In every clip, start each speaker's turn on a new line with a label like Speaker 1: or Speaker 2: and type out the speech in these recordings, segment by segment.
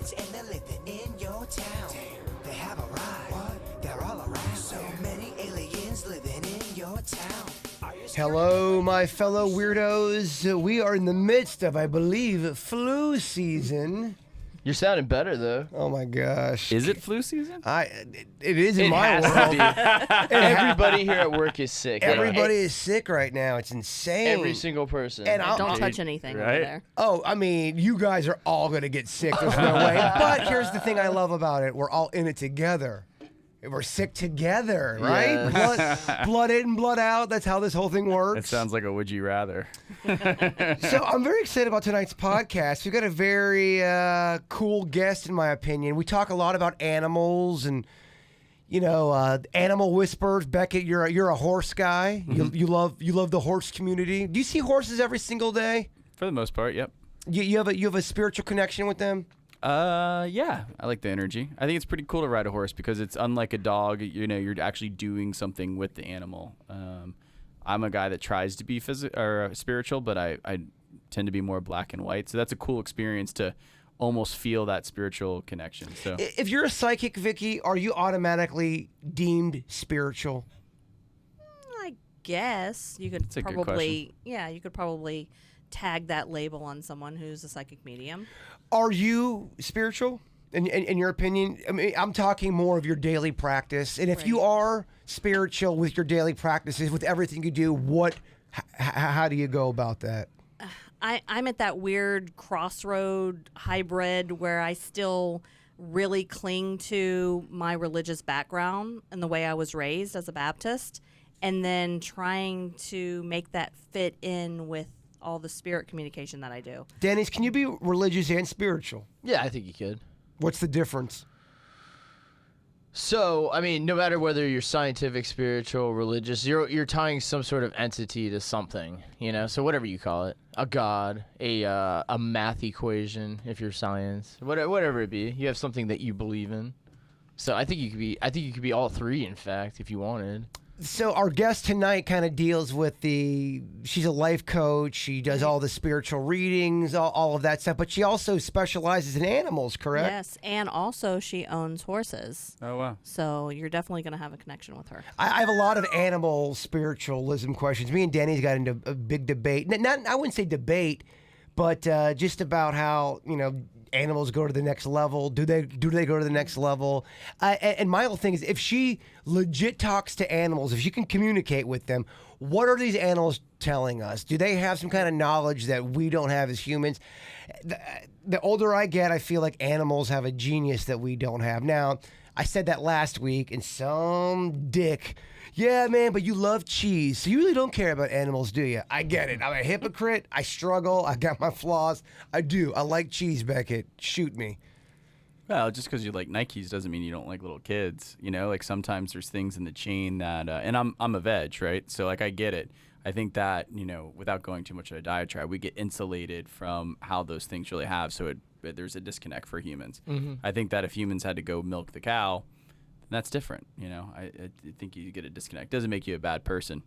Speaker 1: aliens and they're living in your town. They have arrived. What? They're all around. So many aliens living in your town.
Speaker 2: Hello, my fellow weirdos. We are in the midst of, I believe, flu season.
Speaker 3: You're sounding better, though.
Speaker 2: Oh, my gosh.
Speaker 4: Is it flu season?
Speaker 2: It is in
Speaker 3: It
Speaker 2: my
Speaker 3: has
Speaker 2: world.
Speaker 3: to be. Everybody here at work is sick.
Speaker 2: Everybody is sick right now. It's insane.
Speaker 3: Every single person.
Speaker 2: And
Speaker 5: Don't touch anything over
Speaker 4: right?
Speaker 5: there.
Speaker 2: Oh, I mean, you guys are all going to get sick. There's no way. But here's the thing I love about it. We're all in it together. We're sick together, right?
Speaker 3: Yes.
Speaker 2: Blood in, blood out. That's how this whole thing works.
Speaker 4: It sounds like a would you rather.
Speaker 2: So I'm very excited about tonight's podcast. We've got a very cool guest, in my opinion. We talk a lot about animals and, animal whispers. Beckett, you're a horse guy.
Speaker 4: Mm-hmm.
Speaker 2: You love the horse community. Do you see horses every single day?
Speaker 4: For the most part, yep.
Speaker 2: You have a spiritual connection with them?
Speaker 4: Yeah, I like the energy. I think it's pretty cool to ride a horse because it's unlike a dog. You're actually doing something with the animal. I'm a guy that tries to be spiritual, but I tend to be more black and white. So that's a cool experience to almost feel that spiritual connection. So
Speaker 2: If you're a psychic, Vicky, are you automatically deemed spiritual?
Speaker 5: I guess you could
Speaker 4: That's a good
Speaker 5: probably, you could probably tag that label on someone who's a psychic medium.
Speaker 2: Are you spiritual, in your opinion? I mean, I'm talking more of your daily practice. And if you
Speaker 5: Right.
Speaker 2: are spiritual with your daily practices, with everything you do, how do you go about that?
Speaker 5: I'm at that weird crossroad hybrid where I still really cling to my religious background and the way I was raised as a Baptist, and then trying to make that fit in with all the spirit communication that I do.
Speaker 2: Dennis, can you be religious and spiritual?
Speaker 3: Yeah, I think you could.
Speaker 2: What's the difference?
Speaker 3: So, I mean, no matter whether you're scientific, spiritual, religious, you're tying some sort of entity to something, So whatever you call it, a god, a math equation, if you're science, whatever it be, you have something that you believe in. So I think you could be all three, in fact, if you wanted.
Speaker 2: So our guest tonight kind of deals with she's a life coach. She does all the spiritual readings, all of that stuff, but she also specializes in animals, correct?
Speaker 5: Yes, and also she owns horses.
Speaker 4: oh wow.
Speaker 5: So you're definitely going to have a connection with her.
Speaker 2: I have a lot of animal spiritualism questions. Me and Danny's got into a big debate. I wouldn't say debate, but just about how, animals go to the next level. Do they go to the next level? And my whole thing is, if she legit talks to animals, if she can communicate with them, what are these animals telling us? Do they have some kind of knowledge that we don't have as humans? The older I get, I feel like animals have a genius that we don't have. Now, I said that last week, and some dick, yeah, man, but you love cheese, so you really don't care about animals, do you? I get it. I'm a hypocrite. I struggle. I got my flaws. I do. I like cheese, Beckett. Shoot me.
Speaker 4: Well, just because you like Nikes doesn't mean you don't like little kids. Like sometimes there's things in the chain that, and I'm a veg, right? So like I get it. I think that without going too much of a diatribe, we get insulated from how those things really have. So there's a disconnect for humans.
Speaker 3: Mm-hmm.
Speaker 4: I think that if humans had to go milk the cow, that's different. I think you get a disconnect. Doesn't make you a bad person.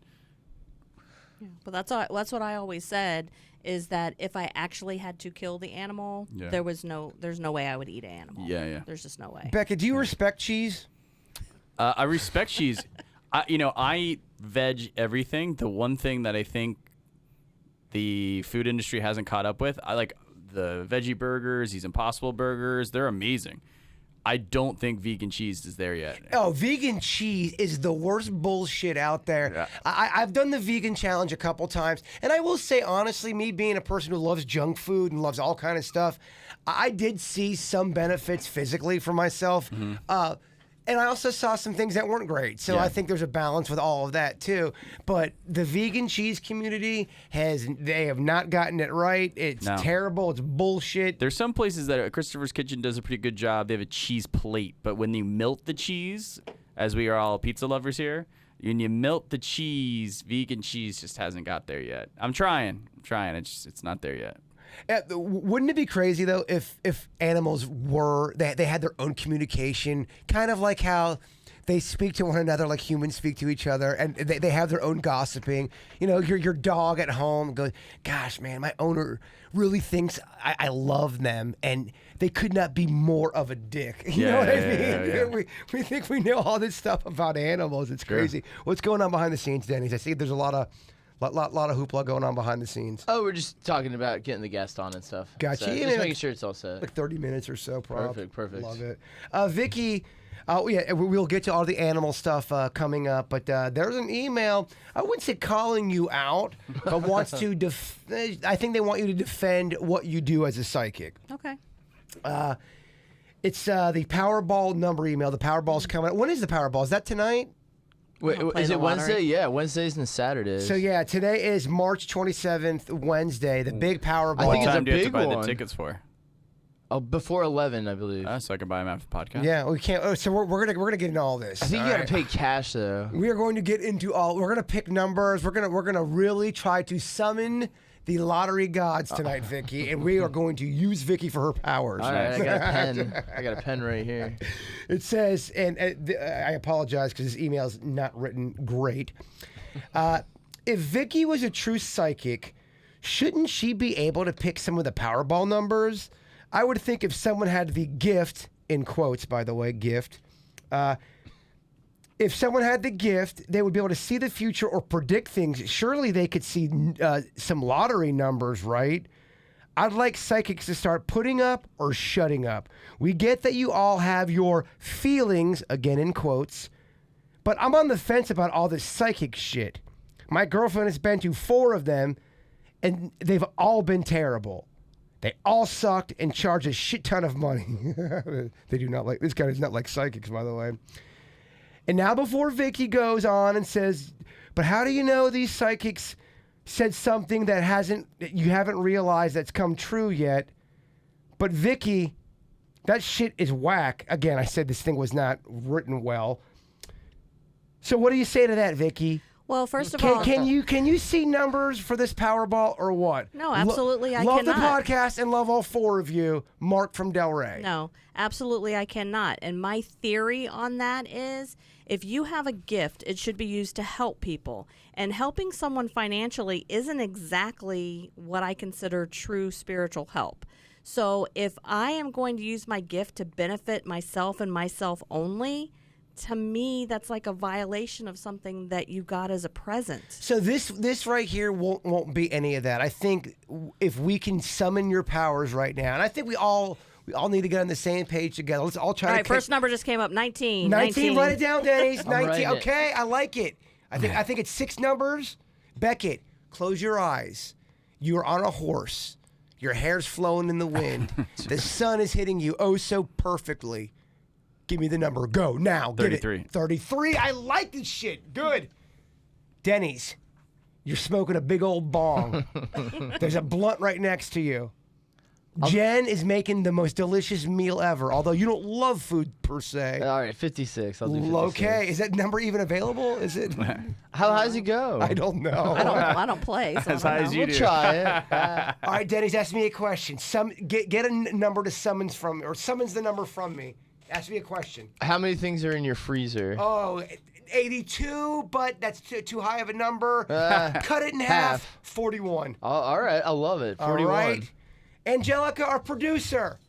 Speaker 5: Yeah. But that's what I always said, is that if I actually had to kill the animal,
Speaker 4: Yeah.
Speaker 5: there's no way I would eat an animal.
Speaker 4: Yeah.
Speaker 5: There's just no way.
Speaker 2: Becca, do you respect cheese?
Speaker 4: I respect cheese. I eat veg everything. The one thing that I think the food industry hasn't caught up with, I like the veggie burgers, these Impossible burgers. They're amazing. I don't think vegan cheese is there yet.
Speaker 2: Oh, vegan cheese is the worst bullshit out there.
Speaker 4: Yeah.
Speaker 2: I've done the vegan challenge a couple times, and I will say honestly, me being a person who loves junk food and loves all kind of stuff, I did see some benefits physically for myself. And I also saw some things that weren't great. So
Speaker 4: Yeah.
Speaker 2: I think there's a balance with all of that too. But the vegan cheese community they have not gotten it right. It's
Speaker 4: No.
Speaker 2: terrible. It's bullshit.
Speaker 4: There's some places that Christopher's Kitchen does a pretty good job. They have a cheese plate, but when you melt the cheese, as we are all pizza lovers here, when you melt the cheese, vegan cheese just hasn't got there yet. I'm trying. It's not there yet.
Speaker 2: Wouldn't it be crazy though if animals were they had their own communication, kind of like how They speak to one another like humans speak to each other, and they have their own gossiping. You know, your dog at home goes, "Gosh, man, my owner really thinks I love them, and they could not be more of a dick." You know what I mean?
Speaker 4: Yeah.
Speaker 2: We think we know all this stuff about animals. It's crazy. What's going on behind the scenes, Denny's? I see there's a lot of hoopla going on behind the scenes.
Speaker 3: Oh, we're just talking about getting the guest on and stuff.
Speaker 2: Gotcha.
Speaker 3: So
Speaker 2: Yeah,
Speaker 3: just
Speaker 2: man,
Speaker 3: making sure it's all set.
Speaker 2: Like 30 minutes or so, probably.
Speaker 3: Perfect.
Speaker 2: Love it. Vicky, we'll get to all the animal stuff coming up, but there's an email, I wouldn't say calling you out, but wants to, I think they want you to defend what you do as a psychic.
Speaker 5: Okay.
Speaker 2: It's the Powerball number email. The Powerball's coming up. When is the Powerball? Is that tonight?
Speaker 3: Wait,
Speaker 5: I'll play
Speaker 3: is
Speaker 5: the
Speaker 3: it Wednesday?
Speaker 5: lottery.
Speaker 3: Yeah, Wednesdays and Saturdays.
Speaker 2: So, yeah, today is March 27th, Wednesday, the big Powerball.
Speaker 3: I
Speaker 4: What
Speaker 3: think it's a
Speaker 4: time do you have to
Speaker 3: big
Speaker 4: buy
Speaker 3: one.
Speaker 4: the tickets for?
Speaker 3: Oh, before 11, I believe.
Speaker 4: So I can buy them after the podcast.
Speaker 2: Yeah, we can't. Oh, so we're gonna get into all this.
Speaker 3: I think
Speaker 2: all
Speaker 3: you
Speaker 2: right?
Speaker 3: gotta pay cash though.
Speaker 2: We are going to get into all. We're gonna pick numbers. We're gonna really try to summon the lottery gods tonight, Vicky, and we are going to use Vicky for her powers.
Speaker 3: All right, I got a pen. I got a pen right here.
Speaker 2: It says, and I apologize because this email is not written great. If Vicky was a true psychic, shouldn't she be able to pick some of the Powerball numbers? I would think if someone had the gift, in quotes, by the way, gift. If someone had the gift, they would be able to see the future or predict things. Surely they could see some lottery numbers, right? I'd like psychics to start putting up or shutting up. We get that you all have your feelings, again in quotes, but I'm on the fence about all this psychic shit. My girlfriend has been to 4 of them, and they've all been terrible. They all sucked and charged a shit ton of money. They do not like, this guy does not like psychics, by the way. And now before Vicky goes on and says, but how do you know these psychics said something that you haven't realized that's come true yet? But Vicky, that shit is whack. Again, I said this thing was not written well. So what do you say to that, Vicky?
Speaker 5: Well, first of all,
Speaker 2: Can you see numbers for this Powerball or what?
Speaker 5: No, absolutely I
Speaker 2: love
Speaker 5: cannot.
Speaker 2: the podcast and love all 4 of you. Mark from Delray.
Speaker 5: No, absolutely I cannot. And my theory on that is if you have a gift, it should be used to help people. And helping someone financially isn't exactly what I consider true spiritual help. So if I am going to use my gift to benefit myself and myself only, to me, that's like a violation of something that you got as a present.
Speaker 2: So this right here won't be any of that. I think if we can summon your powers right now, and I think we all need to get on the same page together. Let's all try
Speaker 5: All
Speaker 2: to.
Speaker 5: right, first number just came up, 19.
Speaker 2: 19. Write it down, Denny's. 19.
Speaker 3: writing it.
Speaker 2: Okay, I like it. I think it's 6 numbers. Beckett, close your eyes. You're on a horse. Your hair's flowing in the wind. The sun is hitting you oh so perfectly. Give me the number. Go now. Get
Speaker 4: 33.
Speaker 2: it. 33. I like this shit. Good. Denny's, you're smoking a big old bong. There's a blunt right next to you. Jen is making the most delicious meal ever, although you don't love food per se.
Speaker 3: All right, 56. I'll do 56.
Speaker 2: Okay. Is that number even available? Is it?
Speaker 3: How high does it go?
Speaker 2: I don't know.
Speaker 5: I don't play. So
Speaker 4: As
Speaker 5: I
Speaker 4: high
Speaker 5: don't
Speaker 4: as
Speaker 5: know.
Speaker 4: you
Speaker 3: We'll
Speaker 4: do.
Speaker 3: try it.
Speaker 2: All right, Denny's, ask me a question. Get a number to summons from, or summons the number from me. Ask me a question.
Speaker 3: How many things are in your freezer?
Speaker 2: Oh, 82, but that's too high of a number. Cut it in half.
Speaker 3: half.
Speaker 2: 41.
Speaker 3: Oh, all right, I love it. 41.
Speaker 2: All right. Angelica, our producer,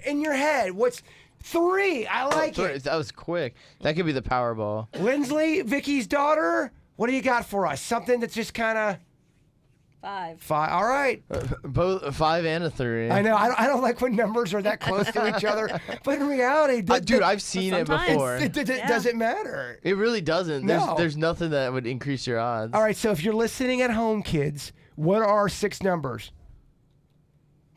Speaker 2: in your head, what's 3? I like it.
Speaker 3: That was quick. That could be the Powerball.
Speaker 2: Lindsley, Vicky's daughter, what do you got for us? Something that's just kind of
Speaker 5: 5.
Speaker 2: All right.
Speaker 3: Both a 5 and a 3.
Speaker 2: I know. I don't like when numbers are that close to each other, but in reality,
Speaker 3: Dude, I've seen it
Speaker 5: sometimes
Speaker 3: before.
Speaker 2: does it matter?
Speaker 3: It really doesn't.
Speaker 2: No.
Speaker 3: There's nothing that would increase your odds.
Speaker 2: All right, so if you're listening at home, kids, what are our 6 numbers?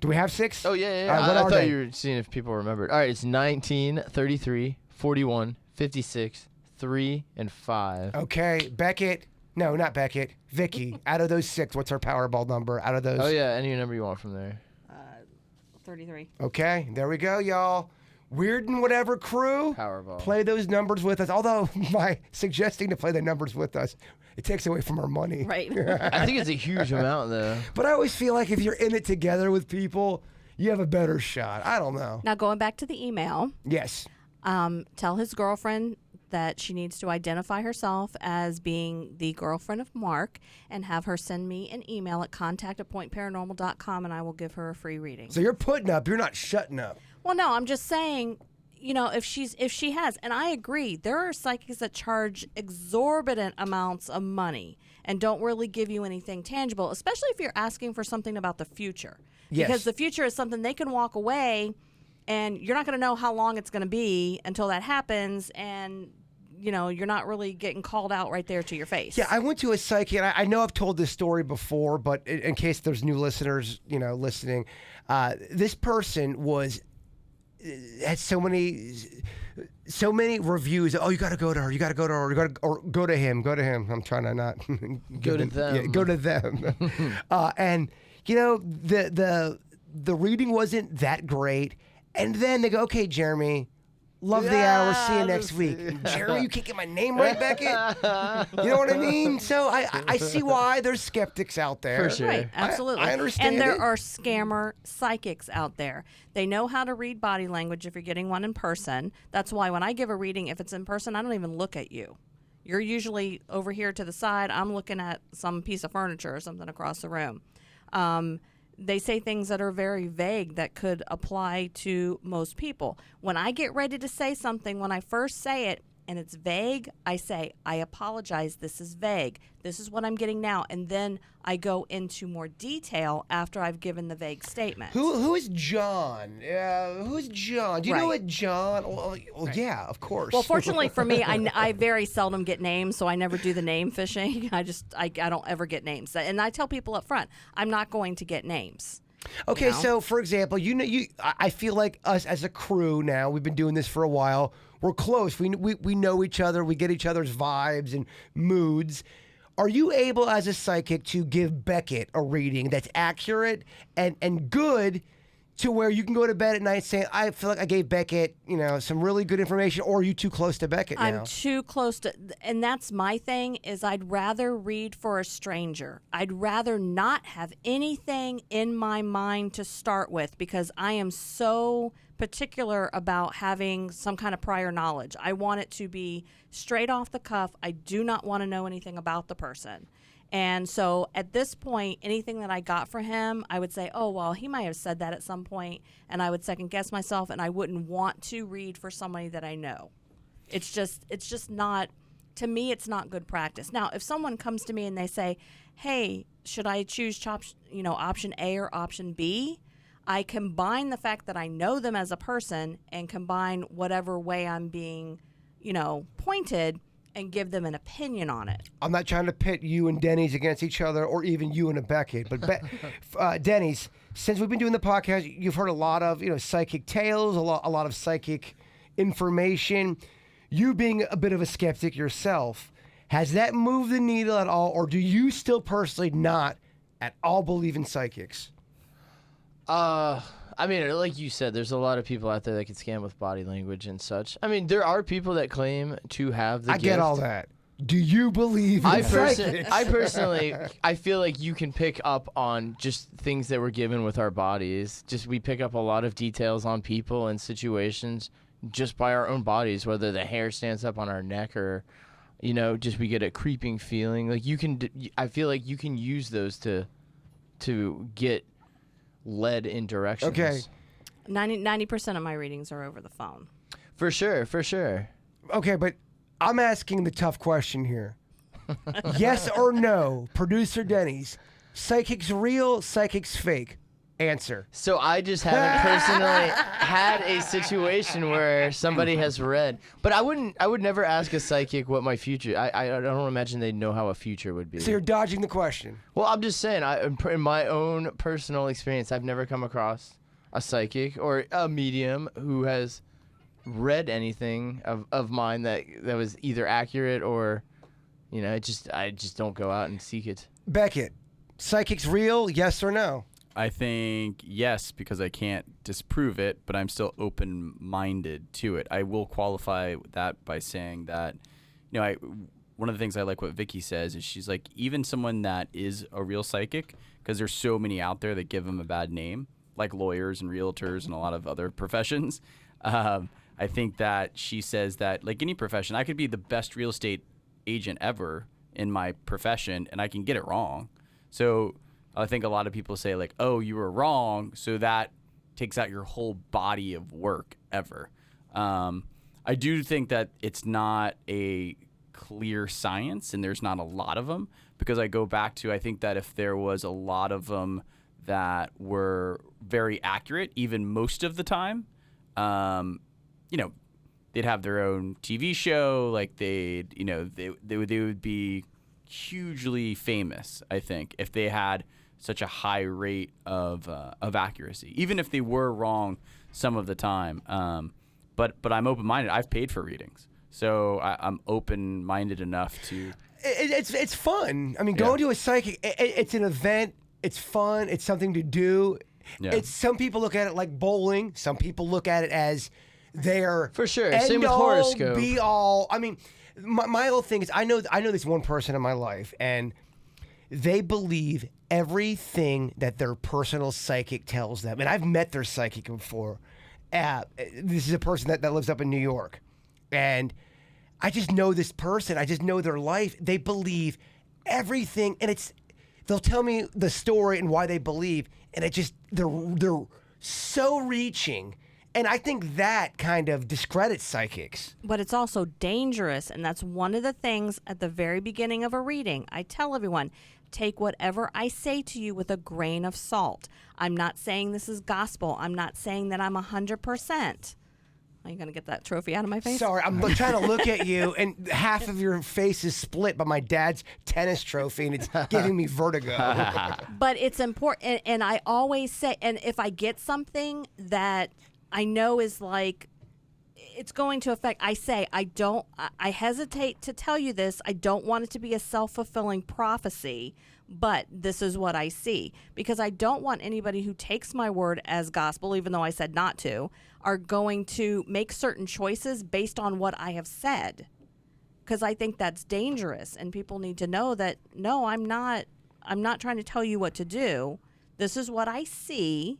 Speaker 2: Do we have 6?
Speaker 3: Oh, yeah.
Speaker 2: All right, what
Speaker 3: I
Speaker 2: are
Speaker 3: thought
Speaker 2: they?
Speaker 3: you were seeing if people remembered. All right, it's 19, 33, 41, 56, 3, and 5.
Speaker 2: Okay, Beckett. No, not Beckett. Vicky. Out of those 6, what's our Powerball number? Out of those.
Speaker 3: Oh, yeah, any number you want from there.
Speaker 5: 33.
Speaker 2: Okay, there we go, y'all. Weird and whatever crew.
Speaker 3: Powerball.
Speaker 2: Play those numbers with us. Although, by suggesting to play the numbers with us, it takes away from our money.
Speaker 5: Right.
Speaker 3: I think it's a huge amount, though.
Speaker 2: But I always feel like if you're in it together with people, you have a better shot. I don't know.
Speaker 5: Now, going back to the email,
Speaker 2: Yes.
Speaker 5: tell his girlfriend that she needs to identify herself as being the girlfriend of Mark and have her send me an email at contact@pointparanormal.com, and I will give her a free reading.
Speaker 2: So you're putting up, you're not shutting up.
Speaker 5: Well, no, I'm just saying, if she has, and I agree, there are psychics that charge exorbitant amounts of money and don't really give you anything tangible, especially if you're asking for something about the future.
Speaker 2: Yes.
Speaker 5: Because the future is something they can walk away, and you're not going to know how long it's going to be until that happens, and you're not really getting called out right there to your face.
Speaker 2: Yeah, I went to a psychic, and I know I've told this story before, but in case there's new listeners, listening, this person had so many reviews. Oh, you got to go to her. You got to go to her. Or go to him. Go to him. I'm trying to not
Speaker 3: Go to them.
Speaker 2: Yeah, go to them. And the reading wasn't that great. And then they go, okay, Jeremy, love the hour. See you next week. Jeremy, you can't get my name right, Beckett. You know what I mean? So I see why there's skeptics out there.
Speaker 3: For sure.
Speaker 5: Right, absolutely.
Speaker 2: I understand
Speaker 5: And there
Speaker 2: it.
Speaker 5: are scammer psychics out there. They know how to read body language if you're getting one in person. That's why when I give a reading, if it's in person, I don't even look at you. You're usually over here to the side. I'm looking at some piece of furniture or something across the room. They say things that are very vague that could apply to most people. When I get ready to say something, when I first say it and it's vague, I say, I apologize, this is vague. This is what I'm getting now. And then I go into more detail after I've given the vague statement.
Speaker 2: Who is John? Who's John? Do you know
Speaker 5: Right.
Speaker 2: what John? Well, yeah, of course.
Speaker 5: Well, fortunately for me, I very seldom get names, so I never do the name fishing. I don't ever get names. And I tell people up front, I'm not going to get names.
Speaker 2: Okay, so for example, I feel like us as a crew now, we've been doing this for a while. We're close. We know each other. We get each other's vibes and moods. Are you able as a psychic to give Beckett a reading that's accurate and good to where you can go to bed at night saying, I feel like I gave Beckett, some really good information, or are you too close to Beckett now?
Speaker 5: I'm too close to, and that's my thing, is I'd rather read for a stranger. I'd rather not have anything in my mind to start with because I am so particular about having some kind of prior knowledge. I want it to be straight off the cuff. I do not want to know anything about the person. And so at this point, anything that I got for him, I would say, oh, well, he might have said that at some point, and I would second guess myself, and I wouldn't want to read for somebody that I know. It's just not, to me, it's not good practice. Now, if someone comes to me and they say, hey, should I choose option A or option B? I combine the fact that I know them as a person and combine whatever way I'm being, pointed and give them an opinion on it.
Speaker 2: I'm not trying to pit you and Denny's against each other or even you and a Beckett, but Denny's, since we've been doing the podcast, you've heard a lot of, psychic tales, a lot of psychic information. You being a bit of a skeptic yourself, has that moved the needle at all, or do you still personally not at all believe in psychics?
Speaker 3: I mean, like you said, there's a lot of people out there that can scam with body language and such. I mean, there are people that claim to have the gift.
Speaker 2: I get all that. Do you believe in psychics?
Speaker 3: I personally, I feel like you can pick up on just things that we're given with our bodies. We pick up a lot of details on people and situations just by our own bodies, whether the hair stands up on our neck or, just we get a creeping feeling. Like I feel like you can use those to get led in directions.
Speaker 2: Okay.
Speaker 5: 90% of my readings are over the phone.
Speaker 3: For sure.
Speaker 2: Okay, but I'm asking the tough question here. Yes or no, producer Denny's, psychics real, psychics fake? Answer.
Speaker 3: So I just haven't personally had a situation where somebody has read, but I would never ask a psychic what my future. I don't imagine they'd know how a future would be.
Speaker 2: So you're dodging the question.
Speaker 3: Well, I'm just saying, in my own personal experience, I've never come across a psychic or a medium who has read anything of mine that was either accurate or, I just don't go out and seek it.
Speaker 2: Beckett, psychics real, yes or no?
Speaker 4: I think yes, because I can't disprove it, but I'm still open-minded to it. I will qualify that by saying that, one of the things I like what Vicky says is she's like, even someone that is a real psychic, because there's so many out there that give them a bad name, like lawyers and realtors and a lot of other professions. I I think that she says that, like any profession, I could be the best real estate agent ever in my profession, and I can get it wrong. So I think a lot of people say, like, oh, you were wrong, so that takes out your whole body of work ever. I do think that it's not a clear science, and there's not a lot of them, because I go back to, I think that if there was a lot of them that were very accurate, even most of the time, you know, they'd have their own TV show, like they would be hugely famous, I think, if they had such a high rate of accuracy, even if they were wrong some of the time. But I'm open-minded. I've paid for readings, so I'm open-minded enough to.
Speaker 2: It's fun. I mean, going to a psychic, it's an event. It's fun. It's something to do.
Speaker 4: Yeah.
Speaker 2: It's some people look at it like bowling. Some people look at it as their
Speaker 3: For sure.
Speaker 2: end
Speaker 3: Same with
Speaker 2: all,
Speaker 3: horoscope.
Speaker 2: be all. I mean, my whole thing is I know this one person in my life, and they believe everything that their personal psychic tells them. And I've met their psychic before. This is a person that lives up in New York, and I just know this person. I just know their life. They believe everything, and they'll tell me the story and why they believe, and they're so reaching. And I think that kind of discredits psychics.
Speaker 5: But it's also dangerous, and that's one of the things at the very beginning of a reading. I tell everyone, take whatever I say to you with a grain of salt. I'm not saying this is gospel. I'm not saying that I'm 100%. Are you going to get that trophy out of my face?
Speaker 2: Sorry, I'm trying to look at you, and half of your face is split by my dad's tennis trophy, and it's giving me vertigo.
Speaker 5: But it's important, and I always say, and if I get something that I know is like, it's going to affect, I say, I hesitate to tell you this. I don't want it to be a self-fulfilling prophecy, but this is what I see. Because I don't want anybody who takes my word as gospel, even though I said not to, are going to make certain choices based on what I have said. Because I think that's dangerous, and people need to know that, no, I'm not trying to tell you what to do. This is what I see.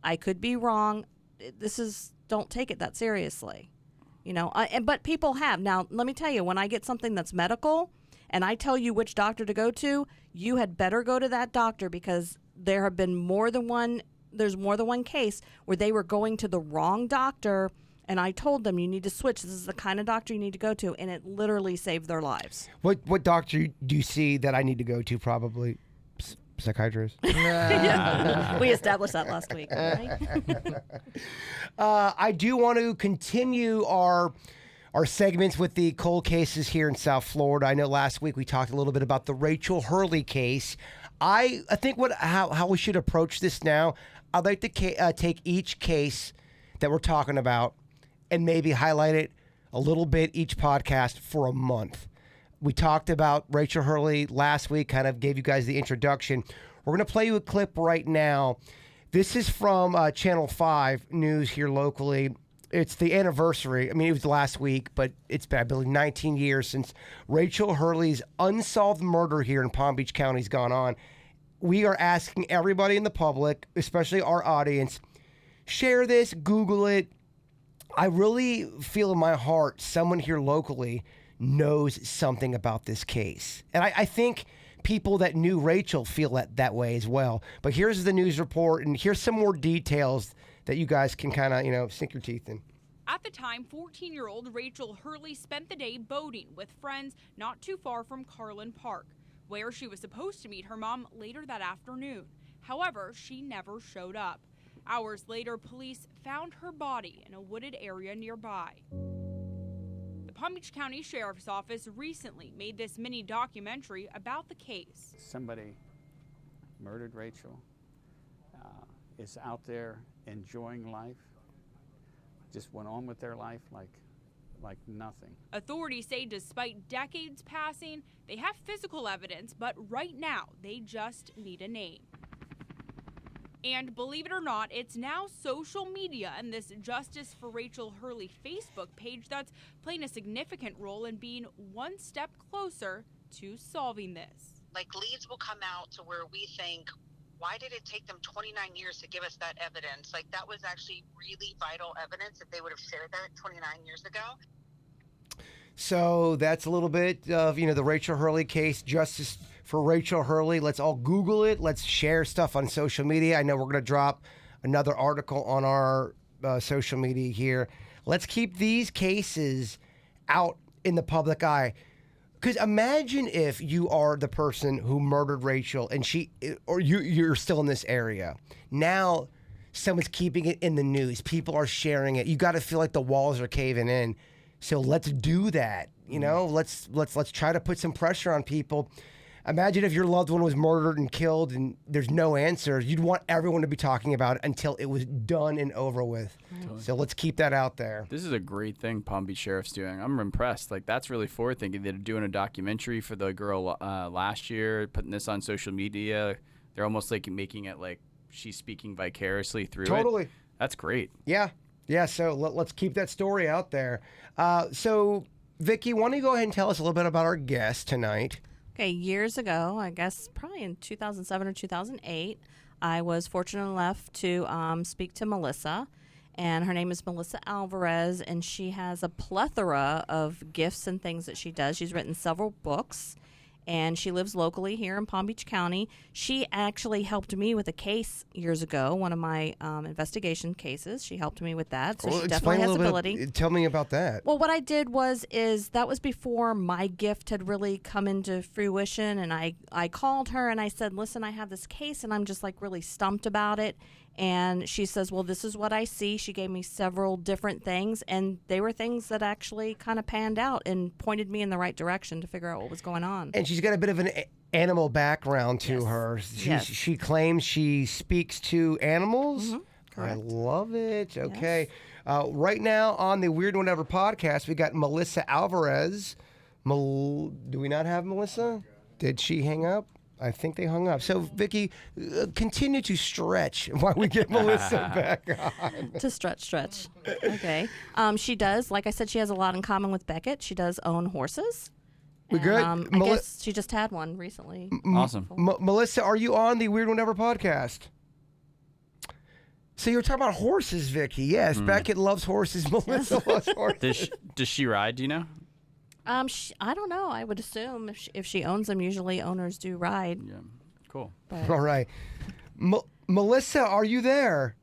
Speaker 5: I could be wrong. Don't take it that seriously, you know. But people have. Now, let me tell you, when I get something that's medical and I tell you which doctor to go to, you had better go to that doctor, because there have been more than one case where they were going to the wrong doctor, and I told them, you need to switch. This is the kind of doctor you need to go to, and it literally saved their lives.
Speaker 2: What doctor do you see that I need to go to? Probably psychiatrist.
Speaker 5: Yeah. We established that last week, right?
Speaker 2: I do want to continue our segments with the cold cases here in South Florida. I know last week we talked a little bit about the Rachel Hurley case. I think how we should approach this now, I'd like to take each case that we're talking about and maybe highlight it a little bit each podcast for a month. We talked about Rachel Hurley last week, kind of gave you guys the introduction. We're going to play you a clip right now. This is from Channel 5 News here locally. It's the anniversary. I mean, it was last week, but it's been, I believe, 19 years since Rachel Hurley's unsolved murder here in Palm Beach County has gone on. We are asking everybody in the public, especially our audience, share this, Google it. I really feel in my heart someone here locally knows something about this case. And I think people that knew Rachel feel that way as well. But here's the news report, and here's some more details that you guys can kind of, sink your teeth in.
Speaker 6: At the time, 14-year-old Rachel Hurley spent the day boating with friends not too far from Carlin Park, where she was supposed to meet her mom later that afternoon. However, she never showed up. Hours later, police found her body in a wooded area nearby. The Palm Beach County Sheriff's Office recently made this mini documentary about the case.
Speaker 7: Somebody murdered Rachel, is out there enjoying life, just went on with their life like nothing.
Speaker 6: Authorities say despite decades passing, they have physical evidence, but right now they just need a name. And believe it or not, it's now social media and this Justice for Rachel Hurley Facebook page that's playing a significant role in being one step closer to solving this.
Speaker 8: Like, leads will come out to where we think why did it take them 29 years to give us that evidence? Like, that was actually really vital evidence if they would have shared that 29 years ago.
Speaker 2: So that's a little bit of, the Rachel Hurley case, justice for Rachel Hurley. Let's all Google it. Let's share stuff on social media. I know we're going to drop another article on our social media here. Let's keep these cases out in the public eye. Because imagine if you are the person who murdered Rachel and you're still in this area. Now someone's keeping it in the news. People are sharing it. You got to feel like the walls are caving in. So let's do that. Let's try to put some pressure on people. Imagine if your loved one was murdered and killed and there's no answers. You'd want everyone to be talking about it until it was done and over with. Totally. So let's keep that out there.
Speaker 4: This is a great thing Palm Beach Sheriff's doing. I'm impressed. Like, that's really forward thinking. They're doing a documentary for the girl last year, putting this on social media. They're almost like making it like she's speaking vicariously through it.
Speaker 2: Totally.
Speaker 4: That's great.
Speaker 2: Yeah. So let's keep that story out there. So, Vicki, why don't you go ahead and tell us a little bit about our guest tonight?
Speaker 5: Okay, years ago, I guess probably in 2007 or 2008, I was fortunate enough to speak to Melissa, and her name is Melissa Alvarez, and she has a plethora of gifts and things that she does. She's written several books, and she lives locally here in Palm Beach County. She actually helped me with a case years ago, one of my investigation cases. She helped me with that, so she definitely has ability.
Speaker 2: Tell me about that.
Speaker 5: Well, what I did is that was before my gift had really come into fruition, and I called her and I said, listen, I have this case, and I'm just like really stumped about it. And she says, well, this is what I see. She gave me several different things, and they were things that actually kind of panned out and pointed me in the right direction to figure out what was going on.
Speaker 2: And she's got a bit of an animal background to her. She claims she speaks to animals. Mm-hmm. Correct. I love it. Okay. Yes. Right now on the Weird One Ever podcast, we got Melissa Alvarez. Do we not have Melissa? Did she hang up? I think they hung up. So, Vicki, continue to stretch while we get Melissa back on.
Speaker 5: To stretch. Okay. She does, like I said, she has a lot in common with Beckett. She does own horses.
Speaker 2: We good?
Speaker 5: I guess she just had one recently.
Speaker 4: Awesome.
Speaker 2: Melissa, are you on the Weird One Ever podcast? So you were talking about horses, Vicki. Yes, Beckett loves horses. Melissa loves horses.
Speaker 4: Does she ride, do you know?
Speaker 5: I don't know. I would assume if she owns them, usually owners do ride.
Speaker 4: Yeah, cool.
Speaker 5: But.
Speaker 2: All right. Melissa, are you there?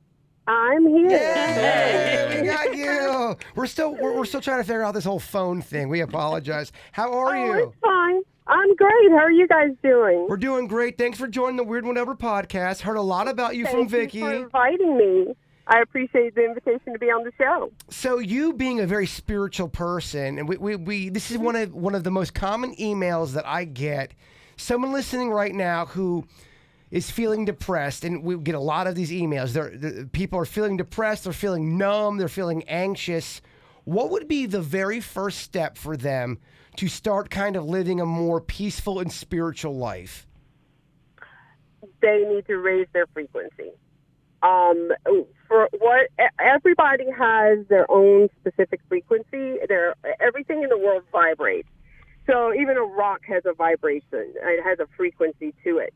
Speaker 9: I'm here.
Speaker 2: Yay, we got you. We're still trying to figure out this whole phone thing. We apologize. How are you?
Speaker 9: It's fine. I'm great. How are you guys doing?
Speaker 2: We're doing great. Thanks for joining the Weird One Ever podcast. Heard a lot about you from Vicki.
Speaker 9: Thank you for inviting me. I appreciate the invitation to be on the show.
Speaker 2: So you being a very spiritual person, and we this is one of the most common emails that I get. Someone listening right now who is feeling depressed, and we get a lot of these emails. People are feeling depressed, they're feeling numb, they're feeling anxious. What would be the very first step for them to start kind of living a more peaceful and spiritual life?
Speaker 9: They need to raise their frequency. Everybody has their own specific frequency. Everything in the world vibrates. So even a rock has a vibration. It has a frequency to it.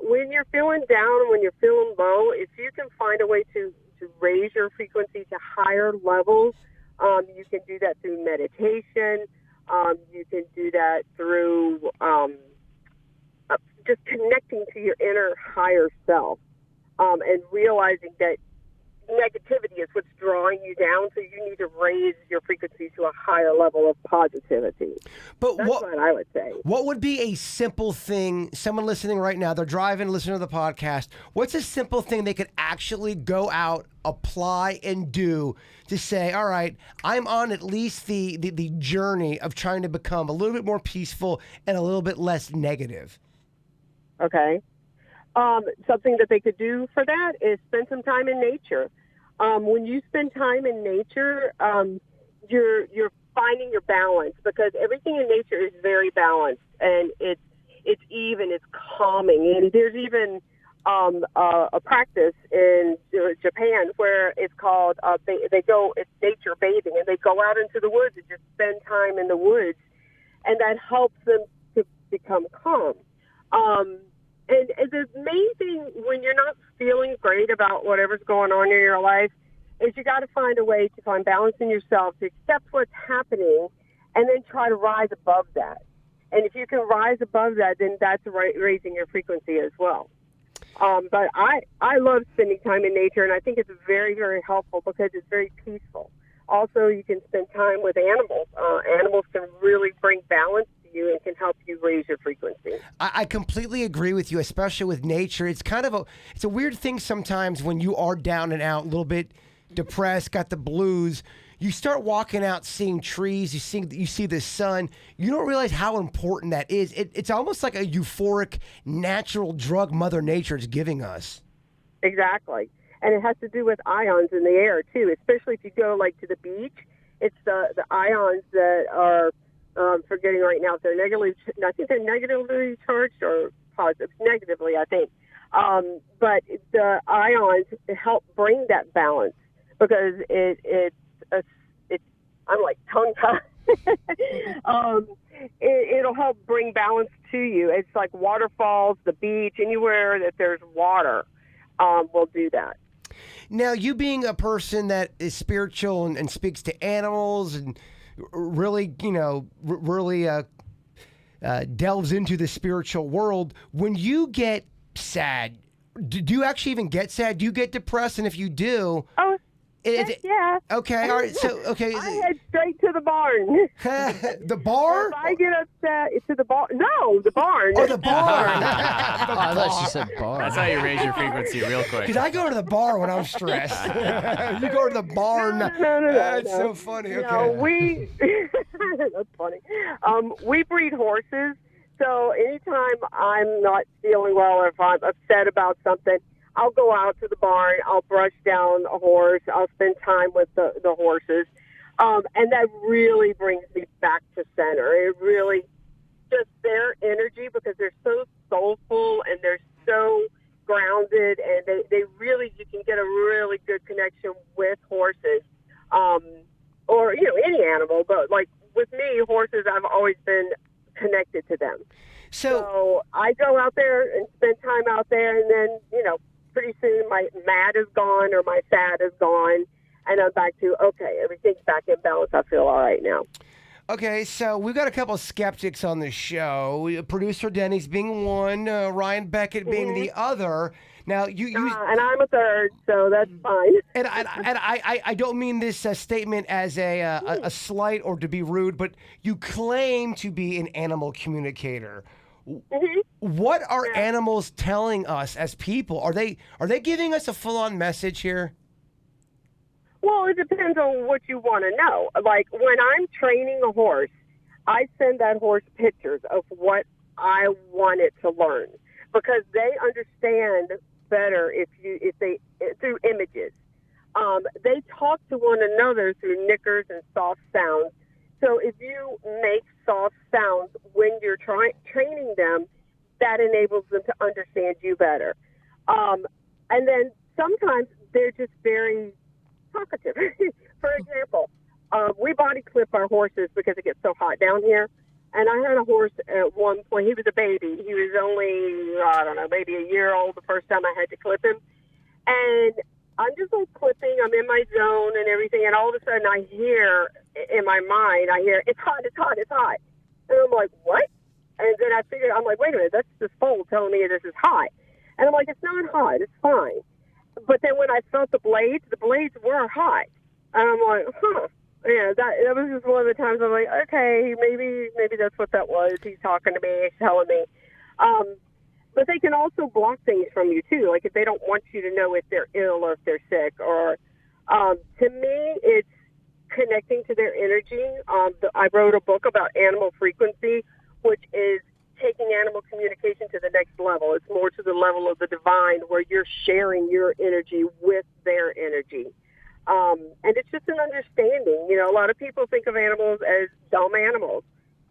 Speaker 9: When you're feeling down, when you're feeling low, if you can find a way to raise your frequency to higher levels, you can do that through meditation. You can do that through just connecting to your inner higher self. And realizing that negativity is what's drawing you down, so you need to raise your frequency to a higher level of positivity.
Speaker 2: But
Speaker 9: that's what I would say.
Speaker 2: What would be a simple thing, someone listening right now, they're driving, listening to the podcast, what's a simple thing they could actually go out, apply, and do to say, all right, I'm on at least the journey of trying to become a little bit more peaceful and a little bit less negative?
Speaker 9: Okay. Something that they could do for that is spend some time in nature. When you spend time in nature, you're finding your balance, because everything in nature is very balanced, and it's even, it's calming. And there's even a practice in Japan where it's called it's nature bathing, and they go out into the woods and just spend time in the woods, and that helps them to become calm. And the main thing when you're not feeling great about whatever's going on in your life is you got to find a way to find balance in yourself, to accept what's happening, and then try to rise above that. And if you can rise above that, then that's raising your frequency as well. But I love spending time in nature, and I think it's very, very helpful because it's very peaceful. Also, you can spend time with animals. Animals can really bring balance to you and can help you raise your frequency.
Speaker 2: I completely agree with you, especially with nature. It's kind of it's a weird thing sometimes when you are down and out, a little bit depressed, got the blues. You start walking out, seeing trees, you see the sun. You don't realize how important that is. It's almost like a euphoric, natural drug Mother Nature is giving us.
Speaker 9: Exactly. And it has to do with ions in the air, too, especially if you go, like, to the beach. It's the ions that are, forgetting right now if they're negatively, I think they're negatively charged or positive, negatively, I think. But the ions help bring that balance because I'm like tongue-tied. It'll help bring balance to you. It's like waterfalls, the beach, anywhere that there's water will do that.
Speaker 2: Now, you being a person that is spiritual and speaks to animals and really, delves into the spiritual world, when you get sad, do you actually even get sad? Do you get depressed? And if you do...
Speaker 9: Oh, yeah.
Speaker 2: Okay, all right. So, okay.
Speaker 9: I head straight to the barn.
Speaker 2: The bar?
Speaker 9: If I get upset, to the barn. No, the barn.
Speaker 2: Oh, the barn.
Speaker 3: I thought she said bar.
Speaker 4: That's how you raise your frequency real quick.
Speaker 2: Because I go to the bar when I'm stressed. You go to the barn.
Speaker 9: No.
Speaker 2: That's so funny. Okay.
Speaker 9: No, that's funny. We breed horses, so anytime I'm not feeling well or if I'm upset about something, I'll go out to the barn, I'll brush down a horse, I'll spend time with the horses, and that really brings me back to center. It really, just their energy, because they're so soulful and they're so grounded, and they really, you can get a really good connection with horses, or, any animal, but like with me, horses, I've always been connected to them. So I go out there and spend time out there, and then, pretty soon my mad is gone or my sad is gone, and I'm back to, okay, everything's back in balance. I feel all right now.
Speaker 2: Okay, so we've got a couple of skeptics on the show. Producer Denny's being one, Ryan Beckett being the other. Now you
Speaker 9: and I'm a third, so that's fine.
Speaker 2: And I don't mean this statement as a slight or to be rude, but you claim to be an animal communicator.
Speaker 9: Mm-hmm.
Speaker 2: What are animals telling us as people? Are they giving us a full-on message here?
Speaker 9: Well, it depends on what you want to know. Like when I'm training a horse, I send that horse pictures of what I want it to learn because they understand better if they through images. They talk to one another through nickers and soft sounds. So if you make soft sounds when you're training them, that enables them to understand you better. And then sometimes they're just very talkative. For example, we body clip our horses because it gets so hot down here. And I had a horse at one point. He was a baby. He was only, maybe a year old the first time I had to clip him. And I'm just like clipping. I'm in my zone and everything. And all of a sudden I hear in my mind, it's hot, it's hot, it's hot. And I'm like, what? And then I'm like, wait a minute, that's this foal telling me this is hot. And I'm like, it's not hot, it's fine. But then when I felt the blades were hot. And I'm like, yeah, that was just one of the times I'm like, okay, maybe that's what that was. He's talking to me, he's telling me. But they can also block things from you too. Like if they don't want you to know if they're ill or if they're sick. Or to me, it's connecting to their energy. I wrote a book about animal frequency, which is taking animal communication to the next level. It's more to the level of the divine where you're sharing your energy with their energy. And it's just an understanding. A lot of people think of animals as dumb animals.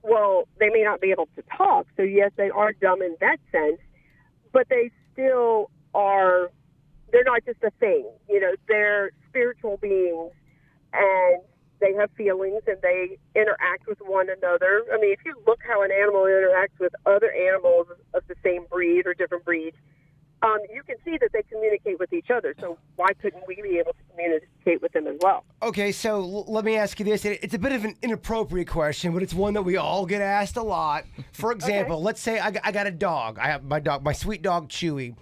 Speaker 9: Well, they may not be able to talk, so yes, they are dumb in that sense, but they still are, they're not just a thing. They're spiritual beings, and they have feelings and they interact with one another. I mean, if you look how an animal interacts with other animals of the same breed or different breeds, you can see that they communicate with each other. So why couldn't we be able to communicate with them as well?
Speaker 2: Okay, so let me ask you this. It's a bit of an inappropriate question, but it's one that we all get asked a lot. For example, let's say I got a dog. I have my sweet dog Chewy.